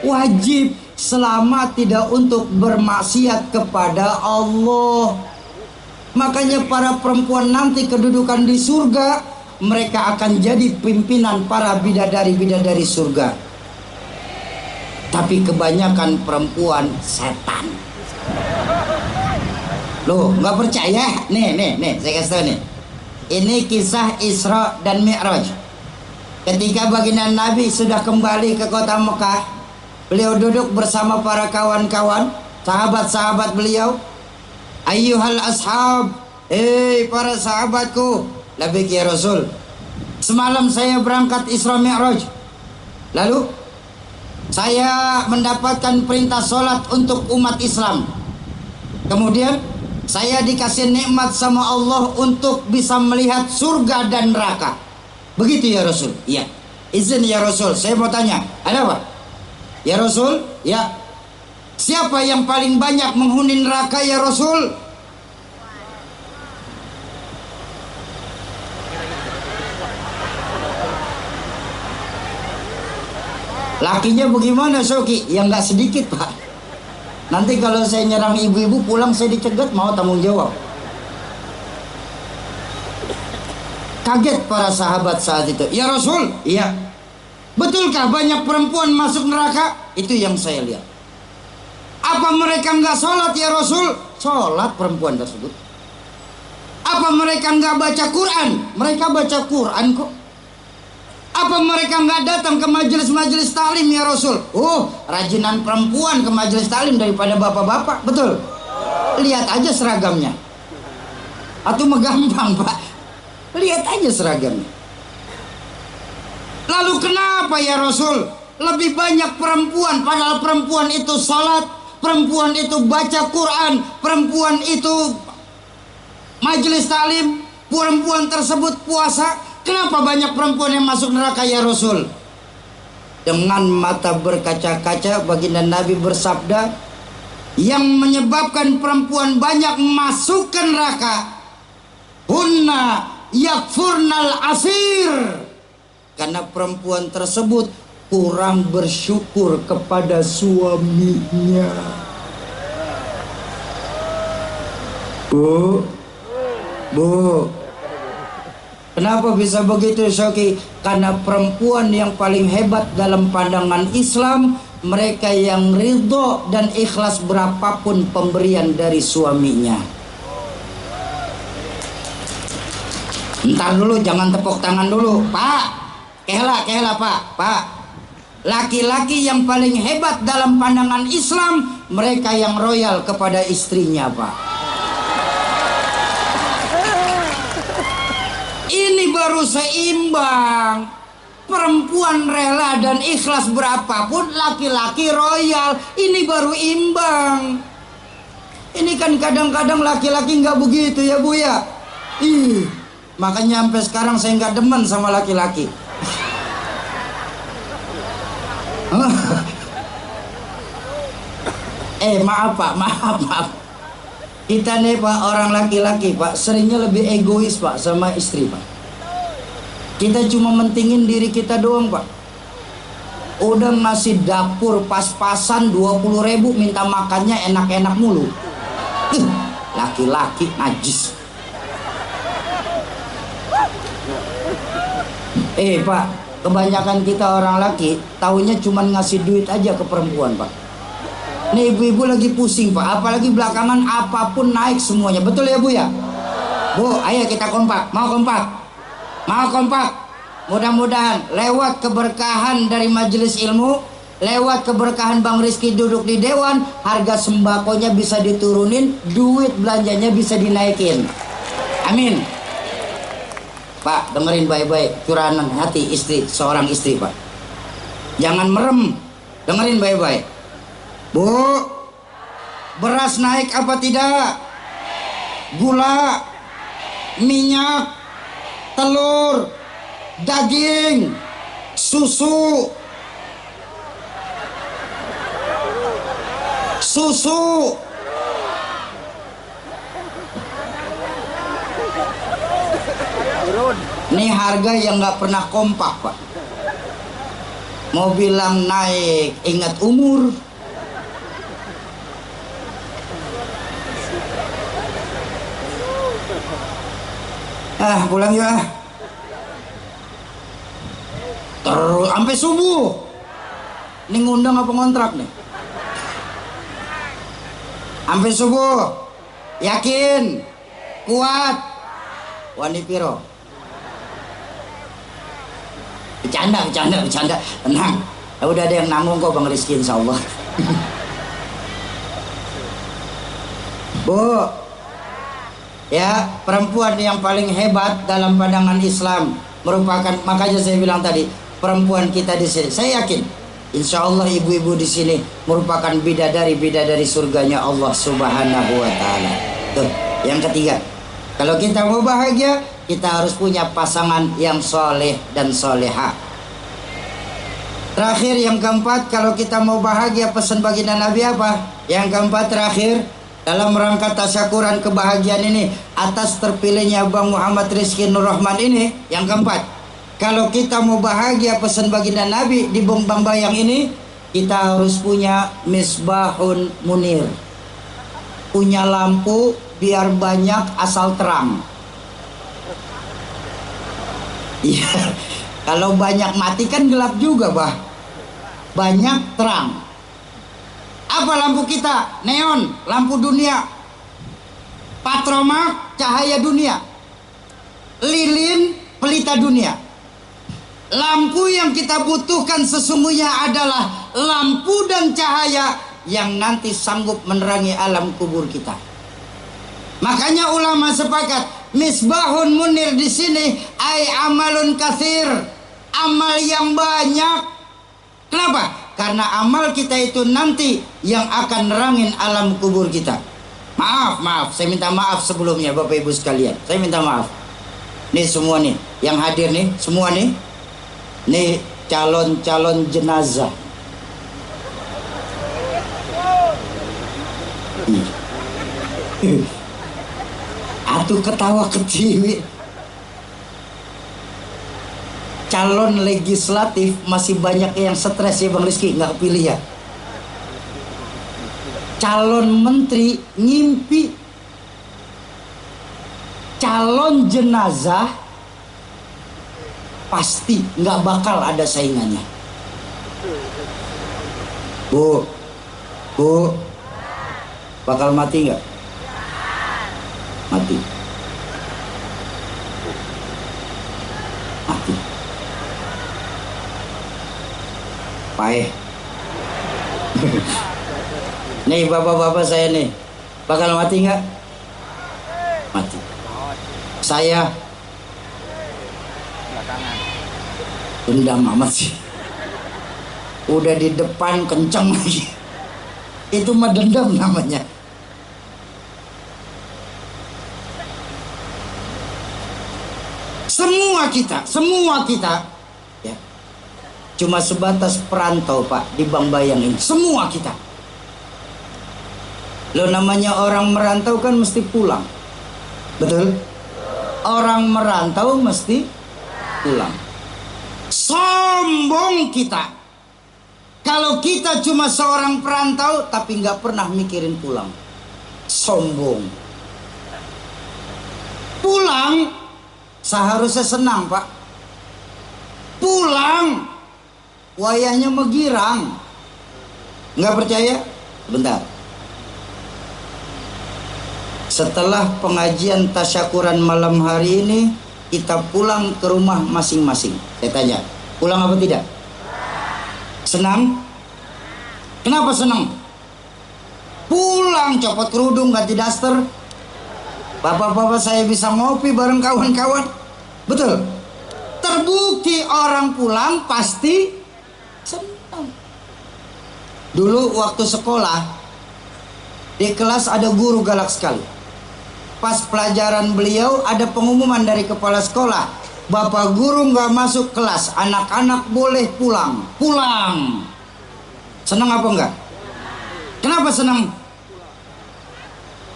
wajib, selama tidak untuk bermaksiat kepada Allah. Makanya para perempuan nanti kedudukan di surga, mereka akan jadi pimpinan para bidadari-bidadari surga. Tapi kebanyakan perempuan setan. Loh, nggak percaya? Nih, saya kasih tahu nih. Ini kisah Isra dan Mi'raj. Ketika baginda Nabi sudah kembali ke kota Mekah, beliau duduk bersama para kawan-kawan, sahabat-sahabat beliau. Ayyuhal ashab, para sahabatku, labbaik ya Rasul. Semalam saya berangkat Isra Mi'raj. Lalu saya mendapatkan perintah sholat untuk umat Islam. Kemudian saya dikasih nikmat sama Allah untuk bisa melihat surga dan neraka. Begitu ya Rasul? Iya. Izin ya Rasul, saya mau tanya, ada apa? Ya Rasul, ya. Siapa yang paling banyak menghuni neraka ya Rasul? Lakinya bagaimana Soki? Ya nggak sedikit Pak. Nanti kalau saya nyerang ibu-ibu pulang saya dicegat, mau tanggung jawab. Kaget para sahabat saat itu. Ya Rasul, iya. Betulkah banyak perempuan masuk neraka? Itu yang saya lihat. Apa mereka nggak sholat ya Rasul? Sholat perempuan tersebut. Apa mereka nggak baca Quran? Mereka baca Quran kok. Apa mereka nggak datang ke majelis-majelis taklim ya Rasul? Oh, rajinan perempuan ke majelis taklim daripada bapak-bapak, betul? Lihat aja seragamnya. Atau gampang Pak, lihat aja seragamnya. Lalu kenapa ya Rasul lebih banyak perempuan, padahal perempuan itu salat, perempuan itu baca Quran, perempuan itu majelis taklim, perempuan tersebut puasa? Kenapa banyak perempuan yang masuk neraka ya Rasul? Dengan mata berkaca-kaca baginda Nabi bersabda, yang menyebabkan perempuan banyak masuk ke neraka, hunna yakfurnal asir, karena perempuan tersebut kurang bersyukur kepada suaminya. Bu, kenapa bisa begitu Shoki? Karena perempuan yang paling hebat dalam pandangan Islam, mereka yang ridho dan ikhlas berapapun pemberian dari suaminya. Ntar dulu, jangan tepuk tangan dulu Pak. Kehela Pak. Laki-laki yang paling hebat dalam pandangan Islam, mereka yang royal kepada istrinya Pak. Ini baru seimbang. Perempuan rela dan ikhlas berapapun, laki-laki royal. Ini baru imbang. Ini kan kadang-kadang laki-laki nggak begitu ya Bu ya. Makanya sampai sekarang saya nggak demen sama laki-laki. Maaf Pak, maaf. Kita nih Pak, orang laki-laki Pak, seringnya lebih egois Pak sama istri Pak. Kita cuma mentingin diri kita doang Pak. Udah ngasih dapur pas-pasan 20.000, minta makannya enak-enak mulu. Laki-laki najis. Pak, kebanyakan kita orang laki taunya cuma ngasih duit aja ke perempuan Pak. Nih ibu-ibu lagi pusing Pak, apalagi belakangan apapun naik semuanya. Betul ya Bu ya? Bu, ayo kita kompak. Mau kompak? Mau kompak? Mudah-mudahan lewat keberkahan dari majelis ilmu, lewat keberkahan Bang Rizky duduk di dewan, harga sembakonya bisa diturunin, duit belanjanya bisa dinaikin. Amin. Pak, dengerin baik-baik curahan hati seorang istri Pak. Jangan merem, dengerin baik-baik. Bu, beras naik apa tidak? Gula, minyak, telur, daging, susu. Ini harga yang nggak pernah kompak Pak. Mau bilang naik, ingat umur. Pulang ya. Terus sampai subuh. Ini ngundang apa ngontrak nih? Sampai subuh. Yakin? Kuat? Wani piro? Bercanda. Tenang. Udah ada yang nanggung kok Bang Rizky insyaallah. Bu, ya, perempuan yang paling hebat dalam pandangan Islam merupakan, makanya saya bilang tadi, perempuan kita di sini. Saya yakin, insya Allah ibu-ibu di sini merupakan bidadari surganya Allah Subhanahu Wa Taala. Tuh, yang ketiga, kalau kita mau bahagia, kita harus punya pasangan yang soleh dan soleha. Terakhir, yang keempat, kalau kita mau bahagia, pesan baginda Nabi apa? Yang keempat terakhir, dalam rangka tasyakuran kebahagiaan ini atas terpilihnya Bang Muhammad Rizky Nur Rahman ini, yang keempat, kalau kita mau bahagia, pesan baginda Nabi di Bang Bayang ini, kita harus punya misbahun munir, punya lampu biar banyak asal terang. Iya, kalau banyak mati kan gelap juga bah. Banyak terang. Apa lampu kita? Neon, lampu dunia. Patromak, cahaya dunia. Lilin, pelita dunia. Lampu yang kita butuhkan sesungguhnya adalah lampu dan cahaya yang nanti sanggup menerangi alam kubur kita. Makanya ulama sepakat, misbahun munir di sini ai amalun katsir, amal yang banyak. Kenapa? Karena amal kita itu nanti yang akan nerangin alam kubur kita. Maaf, saya minta maaf sebelumnya Bapak Ibu sekalian. Saya minta maaf. Nih semua nih, yang hadir nih, semua nih. Nih calon-calon jenazah. Atuh ketawa kecil. Calon legislatif masih banyak yang stres ya Bang Rizky, nggak kepilih ya. Calon menteri ngimpi. Calon jenazah pasti nggak bakal ada saingannya. Bu, bakal mati nggak? Mati. Paeh. Nih bapak-bapak saya nih, bakal mati nggak? Mati. Saya dendam amat sih. Udah di depan kenceng lagi. Itu mah dendam namanya. Semua kita ya, cuma sebatas perantau Pak di Bambayang ini. Semua kita. Lo namanya orang merantau kan mesti pulang. Betul? Orang merantau mesti pulang. Sombong kita kalau kita cuma seorang perantau tapi nggak pernah mikirin pulang. Sombong. Pulang seharusnya senang Pak. Pulang wayahnya megirang. Nggak percaya? Bentar. Setelah pengajian tasyakuran malam hari ini, kita pulang ke rumah masing-masing. Saya tanya, pulang apa tidak? Senang? Kenapa senang? Pulang copot kerudung, ganti daster. Bapak-bapak saya bisa ngopi bareng kawan-kawan. Betul? Terbukti orang pulang pasti senang. Dulu waktu sekolah, di kelas ada guru galak sekali. Pas pelajaran beliau ada pengumuman dari kepala sekolah, Bapak guru nggak masuk kelas, anak-anak boleh pulang. Pulang. Senang apa enggak? Kenapa senang?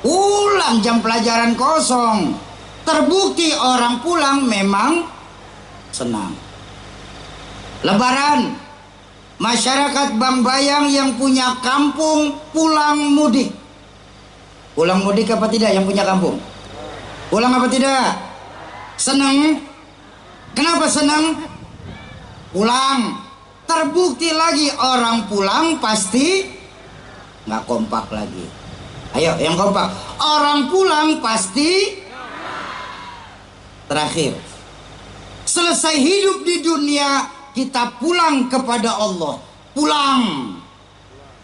Pulang jam pelajaran kosong. Terbukti orang pulang memang senang. Lebaran, masyarakat Bambayang yang punya kampung pulang mudik. Pulang mudik apa tidak yang punya kampung? Pulang apa tidak? Senang? Kenapa senang? Pulang. Terbukti lagi orang pulang pasti nggak kompak lagi. Ayo yang kompak. Orang pulang pasti. Terakhir, selesai hidup di dunia kita pulang kepada Allah. Pulang.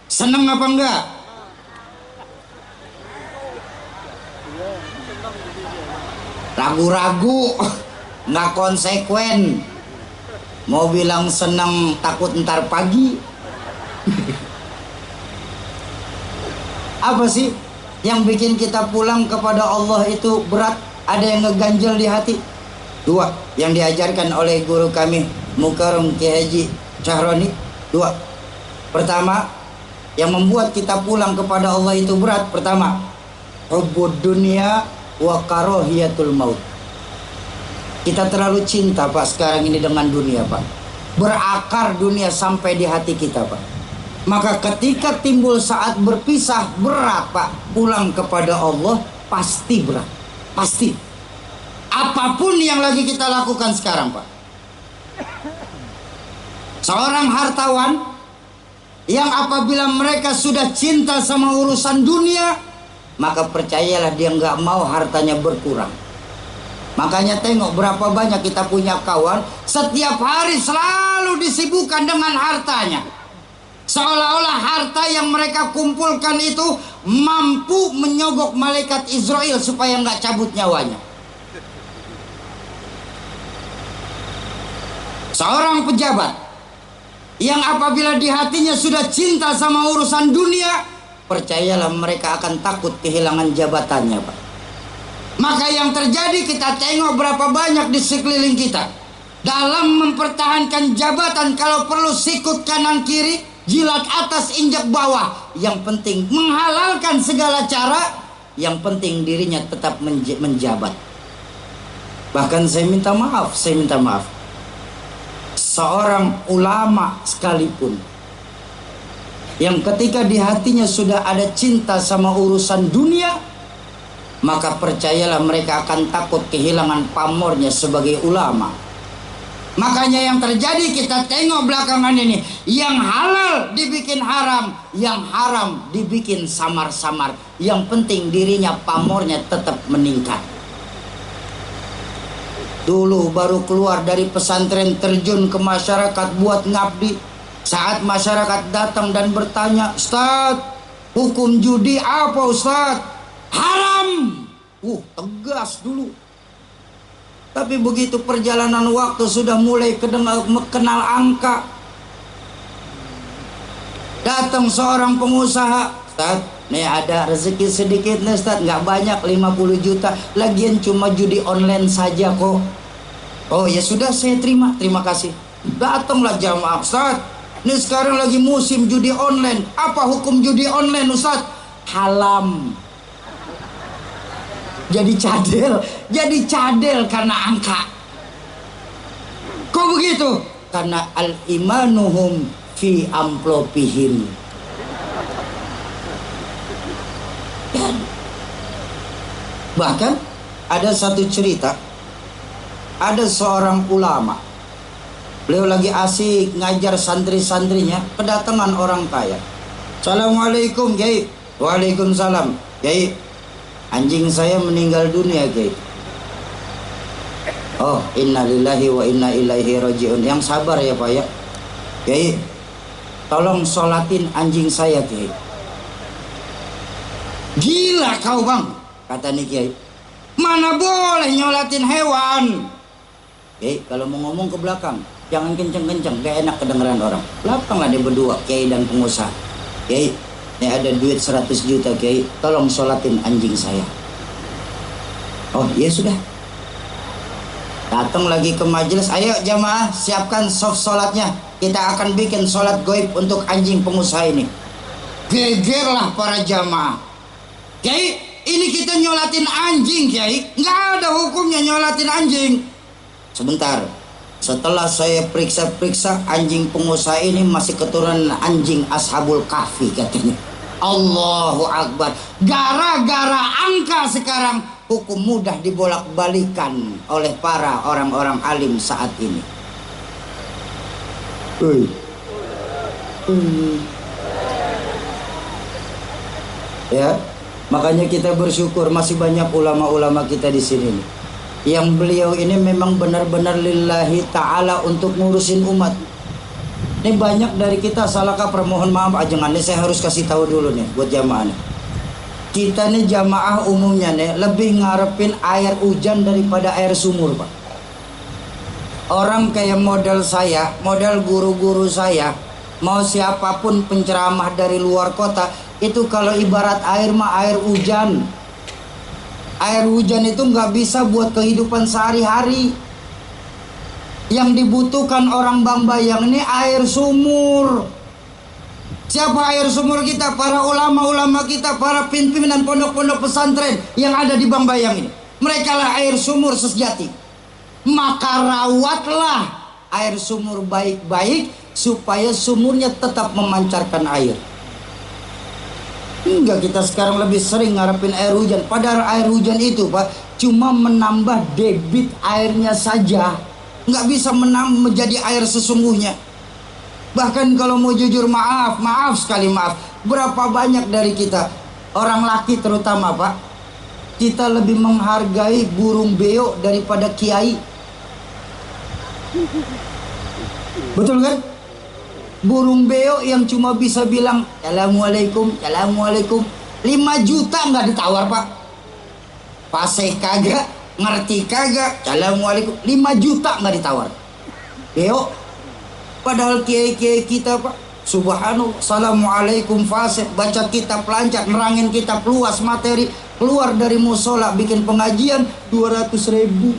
Senang apa enggak? Ragu-ragu, nggak konsekuen. Mau bilang senang takut ntar pagi. Apa sih yang bikin kita pulang kepada Allah itu berat? Ada yang ngeganjel di hati? Dua yang diajarkan oleh guru kami Mukarram Kiai Haji Syahroni. Dua. Pertama, yang membuat kita pulang kepada Allah itu berat. Pertama, hubbud dunya wa karahiyatul maut. Kita terlalu cinta Pak sekarang ini dengan dunia Pak. Berakar dunia sampai di hati kita Pak. Maka ketika timbul saat berpisah berat Pak. Pulang kepada Allah pasti berat. Pasti. Apapun yang lagi kita lakukan sekarang Pak. Seorang hartawan yang apabila mereka sudah cinta sama urusan dunia, maka percayalah dia nggak mau hartanya berkurang. Makanya tengok berapa banyak kita punya kawan setiap hari selalu disibukkan dengan hartanya. Seolah-olah harta yang mereka kumpulkan itu mampu menyogok malaikat Israel supaya nggak cabut nyawanya. Seorang pejabat yang apabila di hatinya sudah cinta sama urusan dunia, percayalah mereka akan takut kehilangan jabatannya Pak. Maka yang terjadi kita tengok berapa banyak di sekeliling kita dalam mempertahankan jabatan, kalau perlu sikut kanan kiri, jilat atas injak bawah, yang penting menghalalkan segala cara, yang penting dirinya tetap menjabat. Bahkan saya minta maaf, seorang ulama sekalipun yang ketika di hatinya sudah ada cinta sama urusan dunia, maka percayalah mereka akan takut kehilangan pamornya sebagai ulama. Makanya yang terjadi kita tengok belakangan ini, yang halal dibikin haram, yang haram dibikin samar-samar. Yang penting dirinya pamornya tetap meningkat. Dulu baru keluar dari pesantren terjun ke masyarakat buat ngabdi. Saat masyarakat datang dan bertanya, Ustaz, hukum judi apa Ustaz? Haram. Tegas dulu. Tapi begitu perjalanan waktu sudah mulai kenal angka, datang seorang pengusaha, Ustaz, nih ada rezeki sedikit nih Ustaz, nggak banyak, 50 juta, lagian cuma judi online saja kok. Oh ya sudah, saya terima kasih. Datanglah jamaah, Ustaz. Ini sekarang lagi musim judi online. Apa hukum judi online, Ustaz? Halam. Jadi cadel karena angka. Kok begitu? Karena al-imanuhum fi amplopihim. Bahkan ada satu cerita, ada seorang ulama, beliau lagi asik ngajar santri-santrinya, kedatangan orang kaya. Assalamualaikum Kiai. Waalaikumsalam Kiai. Anjing saya meninggal dunia Kiai. Oh, innalillahi wa inna ilaihi rajiun. Yang sabar ya Pak ya. Kiai, tolong sholatin anjing saya Kiai. Gila kau bang, kata nih Kiai. Mana boleh nyolatin hewan. Kiai, kalau mau ngomong ke belakang, jangan kenceng-kenceng, gak enak kedengeran orang. Belakang lah dia berdua, Kiai dan pengusaha. Kiai, ini ada duit 100 juta Kiai, tolong sholatin anjing saya. Oh iya sudah. Datang lagi ke majelis, ayo jamaah siapkan soft sholatnya. Kita akan bikin sholat goib untuk anjing pengusaha ini. Gegerlah para jamaah. Kiai, ini kita nyolatin anjing Kiai. Nggak ada hukumnya nyolatin anjing. Sebentar, setelah saya periksa-periksa, anjing pengusaha ini masih keturunan anjing Ashabul Kahfi katanya. Allahu Akbar. Gara-gara angka sekarang hukum mudah dibolak-balikan oleh para orang-orang alim saat ini. Ya, makanya kita bersyukur masih banyak ulama-ulama kita di sini nih, yang beliau ini memang benar-benar lillahi ta'ala untuk ngurusin umat. Ini banyak dari kita salah kaprah, mohon maaf ajengan, ini saya harus kasih tahu dulu nih buat jamaah nih. Kita nih jamaah umumnya nih lebih ngarepin air hujan daripada air sumur Pak. Orang kayak model saya, model guru-guru saya, mau siapapun penceramah dari luar kota, itu kalau ibarat air mah air hujan. Air hujan itu nggak bisa buat kehidupan sehari-hari. Yang dibutuhkan orang Bambayang ini air sumur. Siapa air sumur kita? Para ulama-ulama kita, para pimpinan pondok-pondok pesantren yang ada di Bambayang ini. Mereka lah air sumur sejati. Maka rawatlah air sumur baik-baik supaya sumurnya tetap memancarkan air. Enggak, kita sekarang lebih sering ngarepin air hujan. Padahal air hujan itu Pak cuma menambah debit airnya saja, nggak bisa menjadi air sesungguhnya. Bahkan kalau mau jujur, maaf sekali maaf, berapa banyak dari kita orang laki terutama Pak, kita lebih menghargai burung beo daripada kiai. Betul kan? Burung beo yang cuma bisa bilang assalamualaikum, assalamualaikum, 5 juta nggak ditawar Pak. Fasih kagak, ngerti kagak, assalamualaikum, 5 juta nggak ditawar beo. Padahal kiai-kiai kita Pak, subhanallah, assalamualaikum fasih, baca kitab lancar, nerangin kitab luas materi, keluar dari musola bikin pengajian 200.000.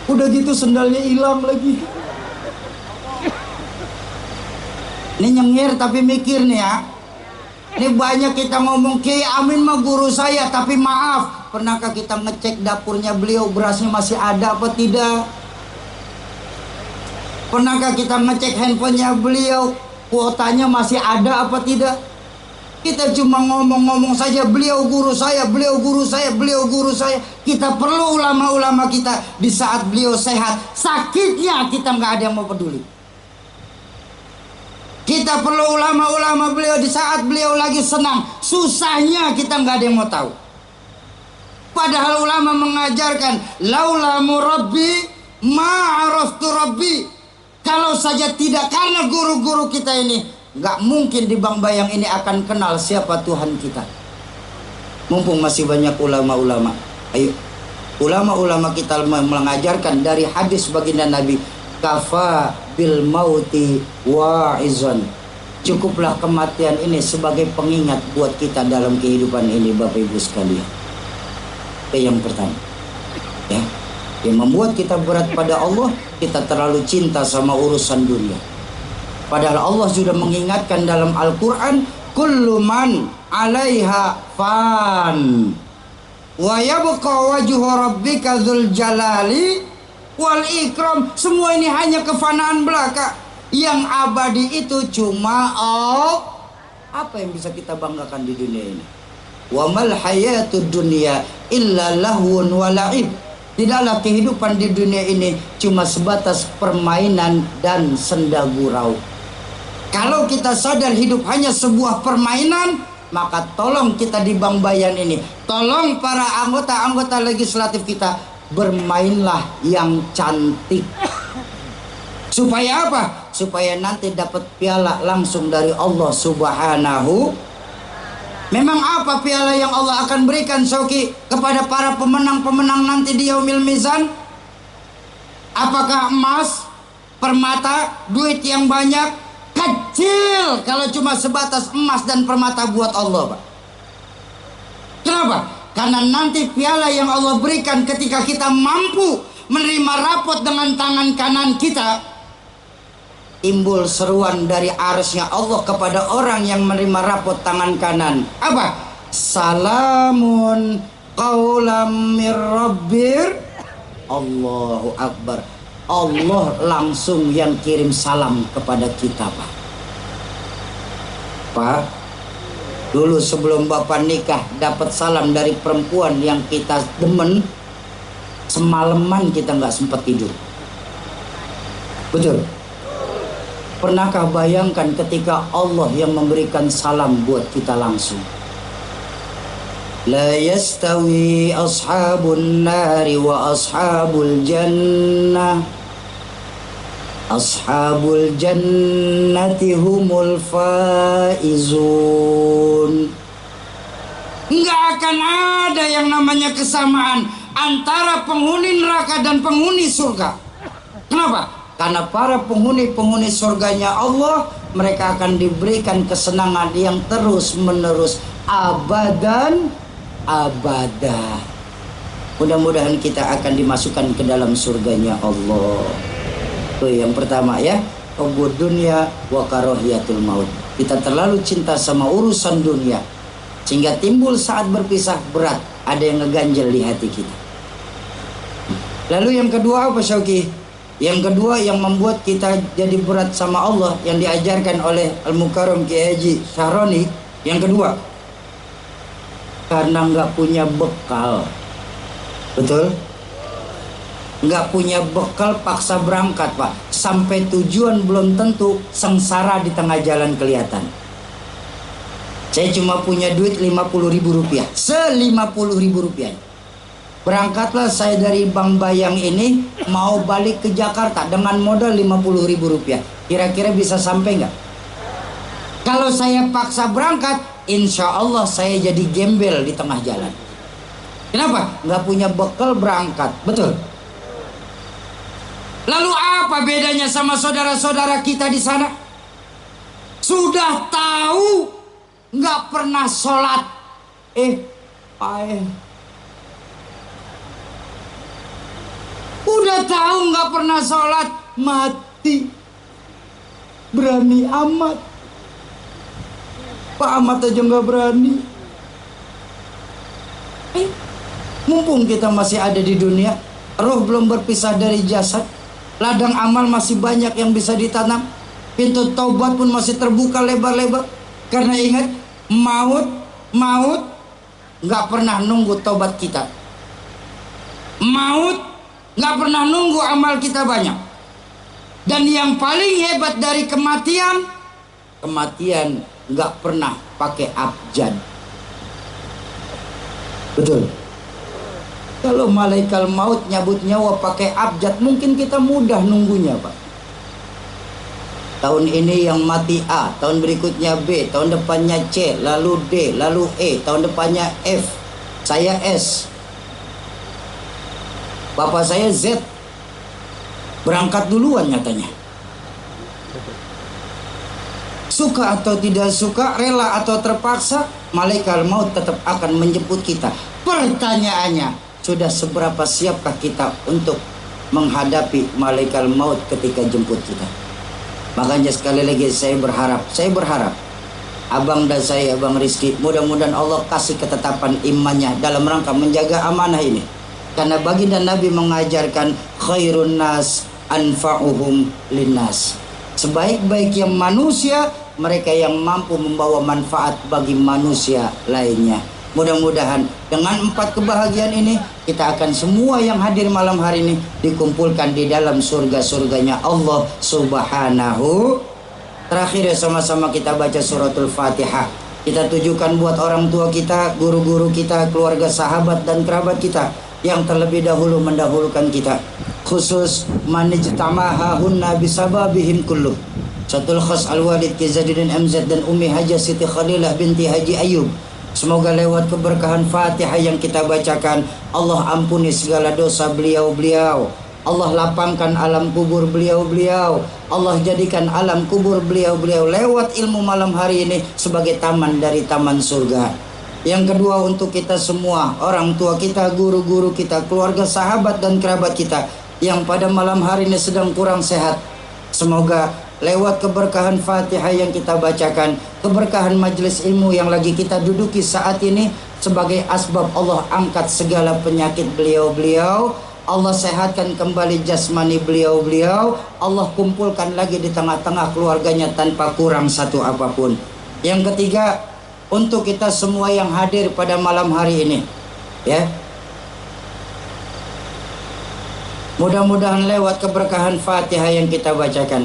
Udah gitu sendalnya hilang lagi. Ini nyengir tapi mikir nih ya. Ini banyak kita ngomong Kiai Amin mah guru saya, tapi maaf, pernahkah kita ngecek dapurnya beliau berasnya masih ada apa tidak? Pernahkah kita ngecek handphonenya beliau kuotanya masih ada apa tidak? Kita cuma ngomong-ngomong saja, beliau guru saya, beliau guru saya, beliau guru saya. Kita perlu ulama-ulama kita di saat beliau sehat, sakitnya kita nggak ada yang mau peduli. Kita perlu ulama-ulama beliau di saat beliau lagi senang, susahnya kita nggak ada yang mau tahu. Padahal ulama mengajarkan laula murabbi ma'araftu rabbi. Kalau saja tidak karena guru-guru kita ini, nggak mungkin di Bambayang ini akan kenal siapa Tuhan kita. Mumpung masih banyak ulama-ulama, ayo ulama-ulama kita mengajarkan dari hadis baginda Nabi, kafa bil mauti wa'izan. Cukuplah kematian ini sebagai pengingat buat kita dalam kehidupan ini Bapak Ibu sekalian. Itu yang pertama ya. Yang membuat kita berat pada Allah, kita terlalu cinta sama urusan dunia. Padahal Allah sudah mengingatkan dalam Al-Quran, kullu man 'alaiha fan wa yabqa wajhu rabbika dzul jalali wal ikram. Semua ini hanya kefanaan belaka. Yang abadi itu cuma apa yang bisa kita banggakan di dunia ini? Wa mal hayatud dunya illa lahwun wa la'ib. Tidaklah kehidupan di dunia ini cuma sebatas permainan dan senda gurau. Kalau kita sadar hidup hanya sebuah permainan, maka tolong kita di Bank Bayan ini, tolong para anggota-anggota legislatif kita, bermainlah yang cantik. Supaya apa? Supaya nanti dapat piala langsung dari Allah Subhanahu. Memang apa piala yang Allah akan berikan, Soki, kepada para pemenang-pemenang nanti di Yaumil Mizan? Apakah emas, permata, duit yang banyak? Kecil kalau cuma sebatas emas dan permata buat Allah, Pak. Kenapa? Karena nanti piala yang Allah berikan ketika kita mampu menerima rapot dengan tangan kanan kita, timbul seruan dari arsy-Nya Allah kepada orang yang menerima rapot tangan kanan. Apa? Salamun qaulam mir rabbir. Allahu Akbar. Allah langsung yang kirim salam kepada kita, Pak. Pak, dulu sebelum Bapak nikah dapat salam dari perempuan yang kita demen, semalaman kita nggak sempat tidur. Betul? Pernahkah bayangkan ketika Allah yang memberikan salam buat kita langsung? La yastawi ashabun nari wa ashabul jannah. Ashabul jannati humul faizun. Enggak akan ada yang namanya kesamaan antara penghuni neraka dan penghuni surga. Kenapa? Karena para penghuni surganya Allah, mereka akan diberikan kesenangan yang terus menerus, abadan abada. Mudah-mudahan kita akan dimasukkan ke dalam surganya Allah. Itu yang pertama ya, hubbud dunya wa karahiyatul maut. Kita terlalu cinta sama urusan dunia sehingga timbul saat berpisah berat, ada yang ngeganjel di hati kita. Lalu yang kedua apa, Syauki? Yang kedua yang membuat kita jadi berat sama Allah yang diajarkan oleh Al-Mukarram Kiai Haji Syahroni, yang kedua, karena nggak punya bekal. Betul? Nggak punya bekal paksa berangkat, Pak. Sampai tujuan belum tentu, sengsara di tengah jalan kelihatan. Saya cuma punya duit 50.000 rupiah, se-50.000 rupiah. Berangkatlah saya dari Bank Bayang ini mau balik ke Jakarta dengan modal 50.000 rupiah. Kira-kira bisa sampai nggak? Kalau saya paksa berangkat, insya Allah saya jadi gembel di tengah jalan. Kenapa? Nggak punya bekal berangkat. Betul? Lalu apa bedanya sama saudara-saudara kita di sana? Sudah tahu nggak pernah sholat, udah tahu nggak pernah sholat, mati. Berani amat. Pak Ahmad aja nggak berani. Mumpung kita masih ada di dunia, roh belum berpisah dari jasad, ladang amal masih banyak yang bisa ditanam, pintu taubat pun masih terbuka lebar-lebar. Karena ingat, maut nggak pernah nunggu taubat kita. Maut nggak pernah nunggu amal kita banyak. Dan yang paling hebat dari kematian nggak pernah pakai abjad. Betul? Kalau malaikat maut nyabut nyawa pakai abjad, mungkin kita mudah nunggunya, Pak. Tahun ini yang mati A, tahun berikutnya B, tahun depannya C, lalu D, lalu E, tahun depannya F, saya S, bapak saya Z. Berangkat duluan nyatanya. Suka atau tidak suka, rela atau terpaksa, malaikat maut tetap akan menjemput kita. Pertanyaannya, sudah seberapa siapkah kita untuk menghadapi malaikat maut ketika jemput kita. Makanya sekali lagi saya berharap abang dan saya, Abang Rizky, mudah-mudahan Allah kasih ketetapan imannya dalam rangka menjaga amanah ini. Karena baginda Nabi mengajarkan khairun nas anfa'uhum linnas. Sebaik-baik yang manusia, mereka yang mampu membawa manfaat bagi manusia lainnya. Mudah-mudahan dengan 4 kebahagiaan ini, kita akan semua yang hadir malam hari ini dikumpulkan di dalam surga-surganya Allah Subhanahu. Terakhir ya, sama-sama kita baca suratul Fatihah. Kita tujukan buat orang tua kita, guru-guru kita, keluarga, sahabat dan kerabat kita yang terlebih dahulu mendahulukan kita. Khusus manijtama'ahunna bisababihim kulluh. Syatul khas Al-Walid Kizaduddin MZ dan Umi Haji Siti Khalilah binti Haji Ayub. Semoga lewat keberkahan Fatihah yang kita bacakan, Allah ampuni segala dosa beliau-beliau. Allah lapangkan alam kubur beliau-beliau. Allah jadikan alam kubur beliau-beliau lewat ilmu malam hari ini sebagai taman dari taman surga. Yang kedua, untuk kita semua, orang tua kita, guru-guru kita, keluarga, sahabat dan kerabat kita yang pada malam hari ini sedang kurang sehat, semoga lewat keberkahan Fatihah yang kita bacakan, keberkahan majelis ilmu yang lagi kita duduki saat ini, sebagai asbab Allah angkat segala penyakit beliau-beliau, Allah sehatkan kembali jasmani beliau-beliau, Allah kumpulkan lagi di tengah-tengah keluarganya tanpa kurang satu apapun. Yang ketiga, untuk kita semua yang hadir pada malam hari ini, ya, mudah-mudahan lewat keberkahan Fatihah yang kita bacakan,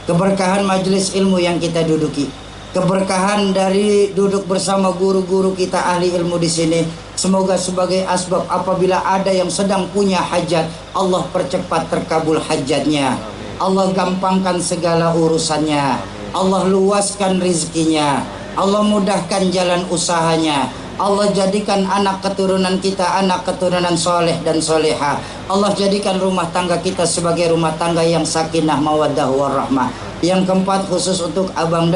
keberkahan majelis ilmu yang kita duduki, keberkahan dari duduk bersama guru-guru kita ahli ilmu di sini, semoga sebagai asbab apabila ada yang sedang punya hajat, Allah percepat terkabul hajatnya, Allah gampangkan segala urusannya, Allah luaskan rizkinya, Allah mudahkan jalan usahanya, Allah jadikan anak keturunan kita anak keturunan soleh dan soleha. Allah jadikan rumah tangga kita sebagai rumah tangga yang sakinah mawaddah warahmah. Yang keempat, khusus untuk Abang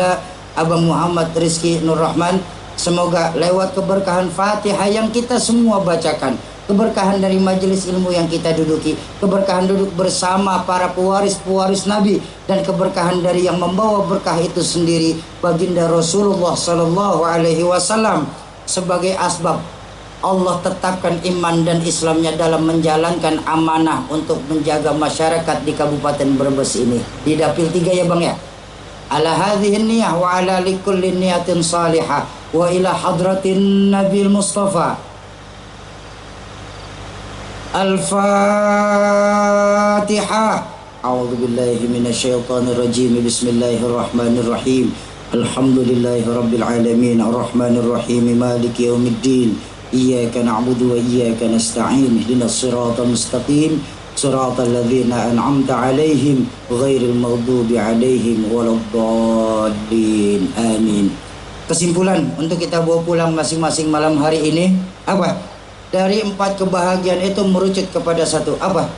Muhammad Rizky Nur Rahman, semoga lewat keberkahan Fatihah yang kita semua bacakan, keberkahan dari majelis ilmu yang kita duduki, keberkahan duduk bersama para pewaris-pewaris Nabi, dan keberkahan dari yang membawa berkah itu sendiri, baginda Rasulullah Sallallahu Alaihi Wasallam, sebagai asbab Allah tetapkan iman dan Islamnya dalam menjalankan amanah untuk menjaga masyarakat di Kabupaten Brebes ini. Di Dapil 3 ya Bang ya. Ala hadhihi niyah wa ala likulli niyatin salihah wa ila hadratin Nabil Mustafa. Al-Fatihah. A'udzu billahi minasyaitonir rajim. Bismillahirrahmanirrahim. Alhamdulillahi rabbil alamin, arrahmanir rahim, maliki yaumiddin. Iyyaka na'budu wa iyyaka nasta'in. Ihdinas siratal mustaqim, siratal ladzina an'amta 'alaihim ghairil maghdubi 'alaihim waladdallin. Amin. Kesimpulan untuk kita bawa pulang masing-masing malam hari ini apa? Dari 4 kebahagiaan itu merucut kepada satu, apa?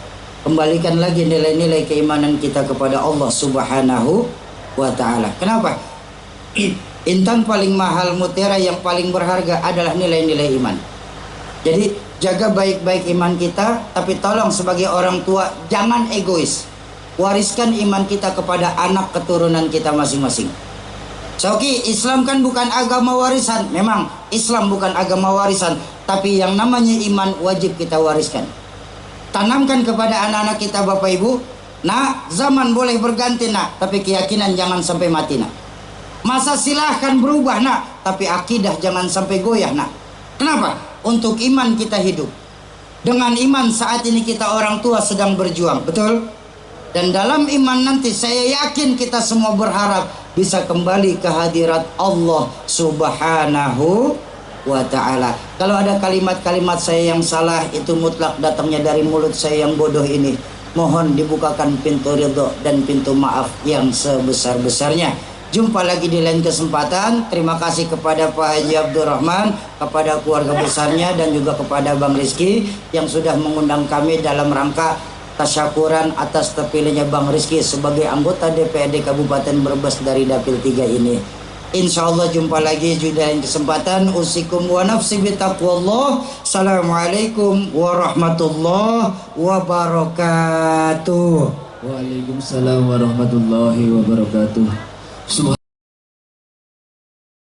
Kembalikan lagi nilai-nilai keimanan kita kepada Allah Subhanahu wa ta'ala. Kenapa? Intan paling mahal, mutiara yang paling berharga adalah nilai-nilai iman. Jadi jaga baik-baik iman kita, tapi tolong sebagai orang tua jangan egois. Wariskan iman kita kepada anak keturunan kita masing-masing. Soki, Islam kan bukan agama warisan. Memang Islam bukan agama warisan, tapi yang namanya iman wajib kita wariskan. Tanamkan kepada anak-anak kita, Bapak Ibu. Nah, zaman boleh berganti nak, tapi keyakinan jangan sampai mati nak. Masa silahkan berubah nak, tapi akidah jangan sampai goyah nak. Kenapa? Untuk iman kita hidup. Dengan iman saat ini kita orang tua sedang berjuang, betul? Dan dalam iman nanti saya yakin kita semua berharap bisa kembali ke hadirat Allah Subhanahu wa ta'ala. Kalau ada kalimat-kalimat saya yang salah, itu mutlak datangnya dari mulut saya yang bodoh ini. Mohon dibukakan pintu ridho dan pintu maaf yang sebesar-besarnya. Jumpa lagi di lain kesempatan. Terima kasih kepada Pak Haji Abdurrahman, kepada keluarga besarnya, dan juga kepada Bang Rizky yang sudah mengundang kami dalam rangka tasyakuran atas terpilihnya Bang Rizky sebagai anggota DPRD Kabupaten Brebes dari Dapil 3 ini. Insyaallah jumpa lagi di lain kesempatan. Usikum wa nafsi bitaqwallah. Assalamualaikum warahmatullahi wabarakatuh. Waalaikumsalam warahmatullahi wabarakatuh.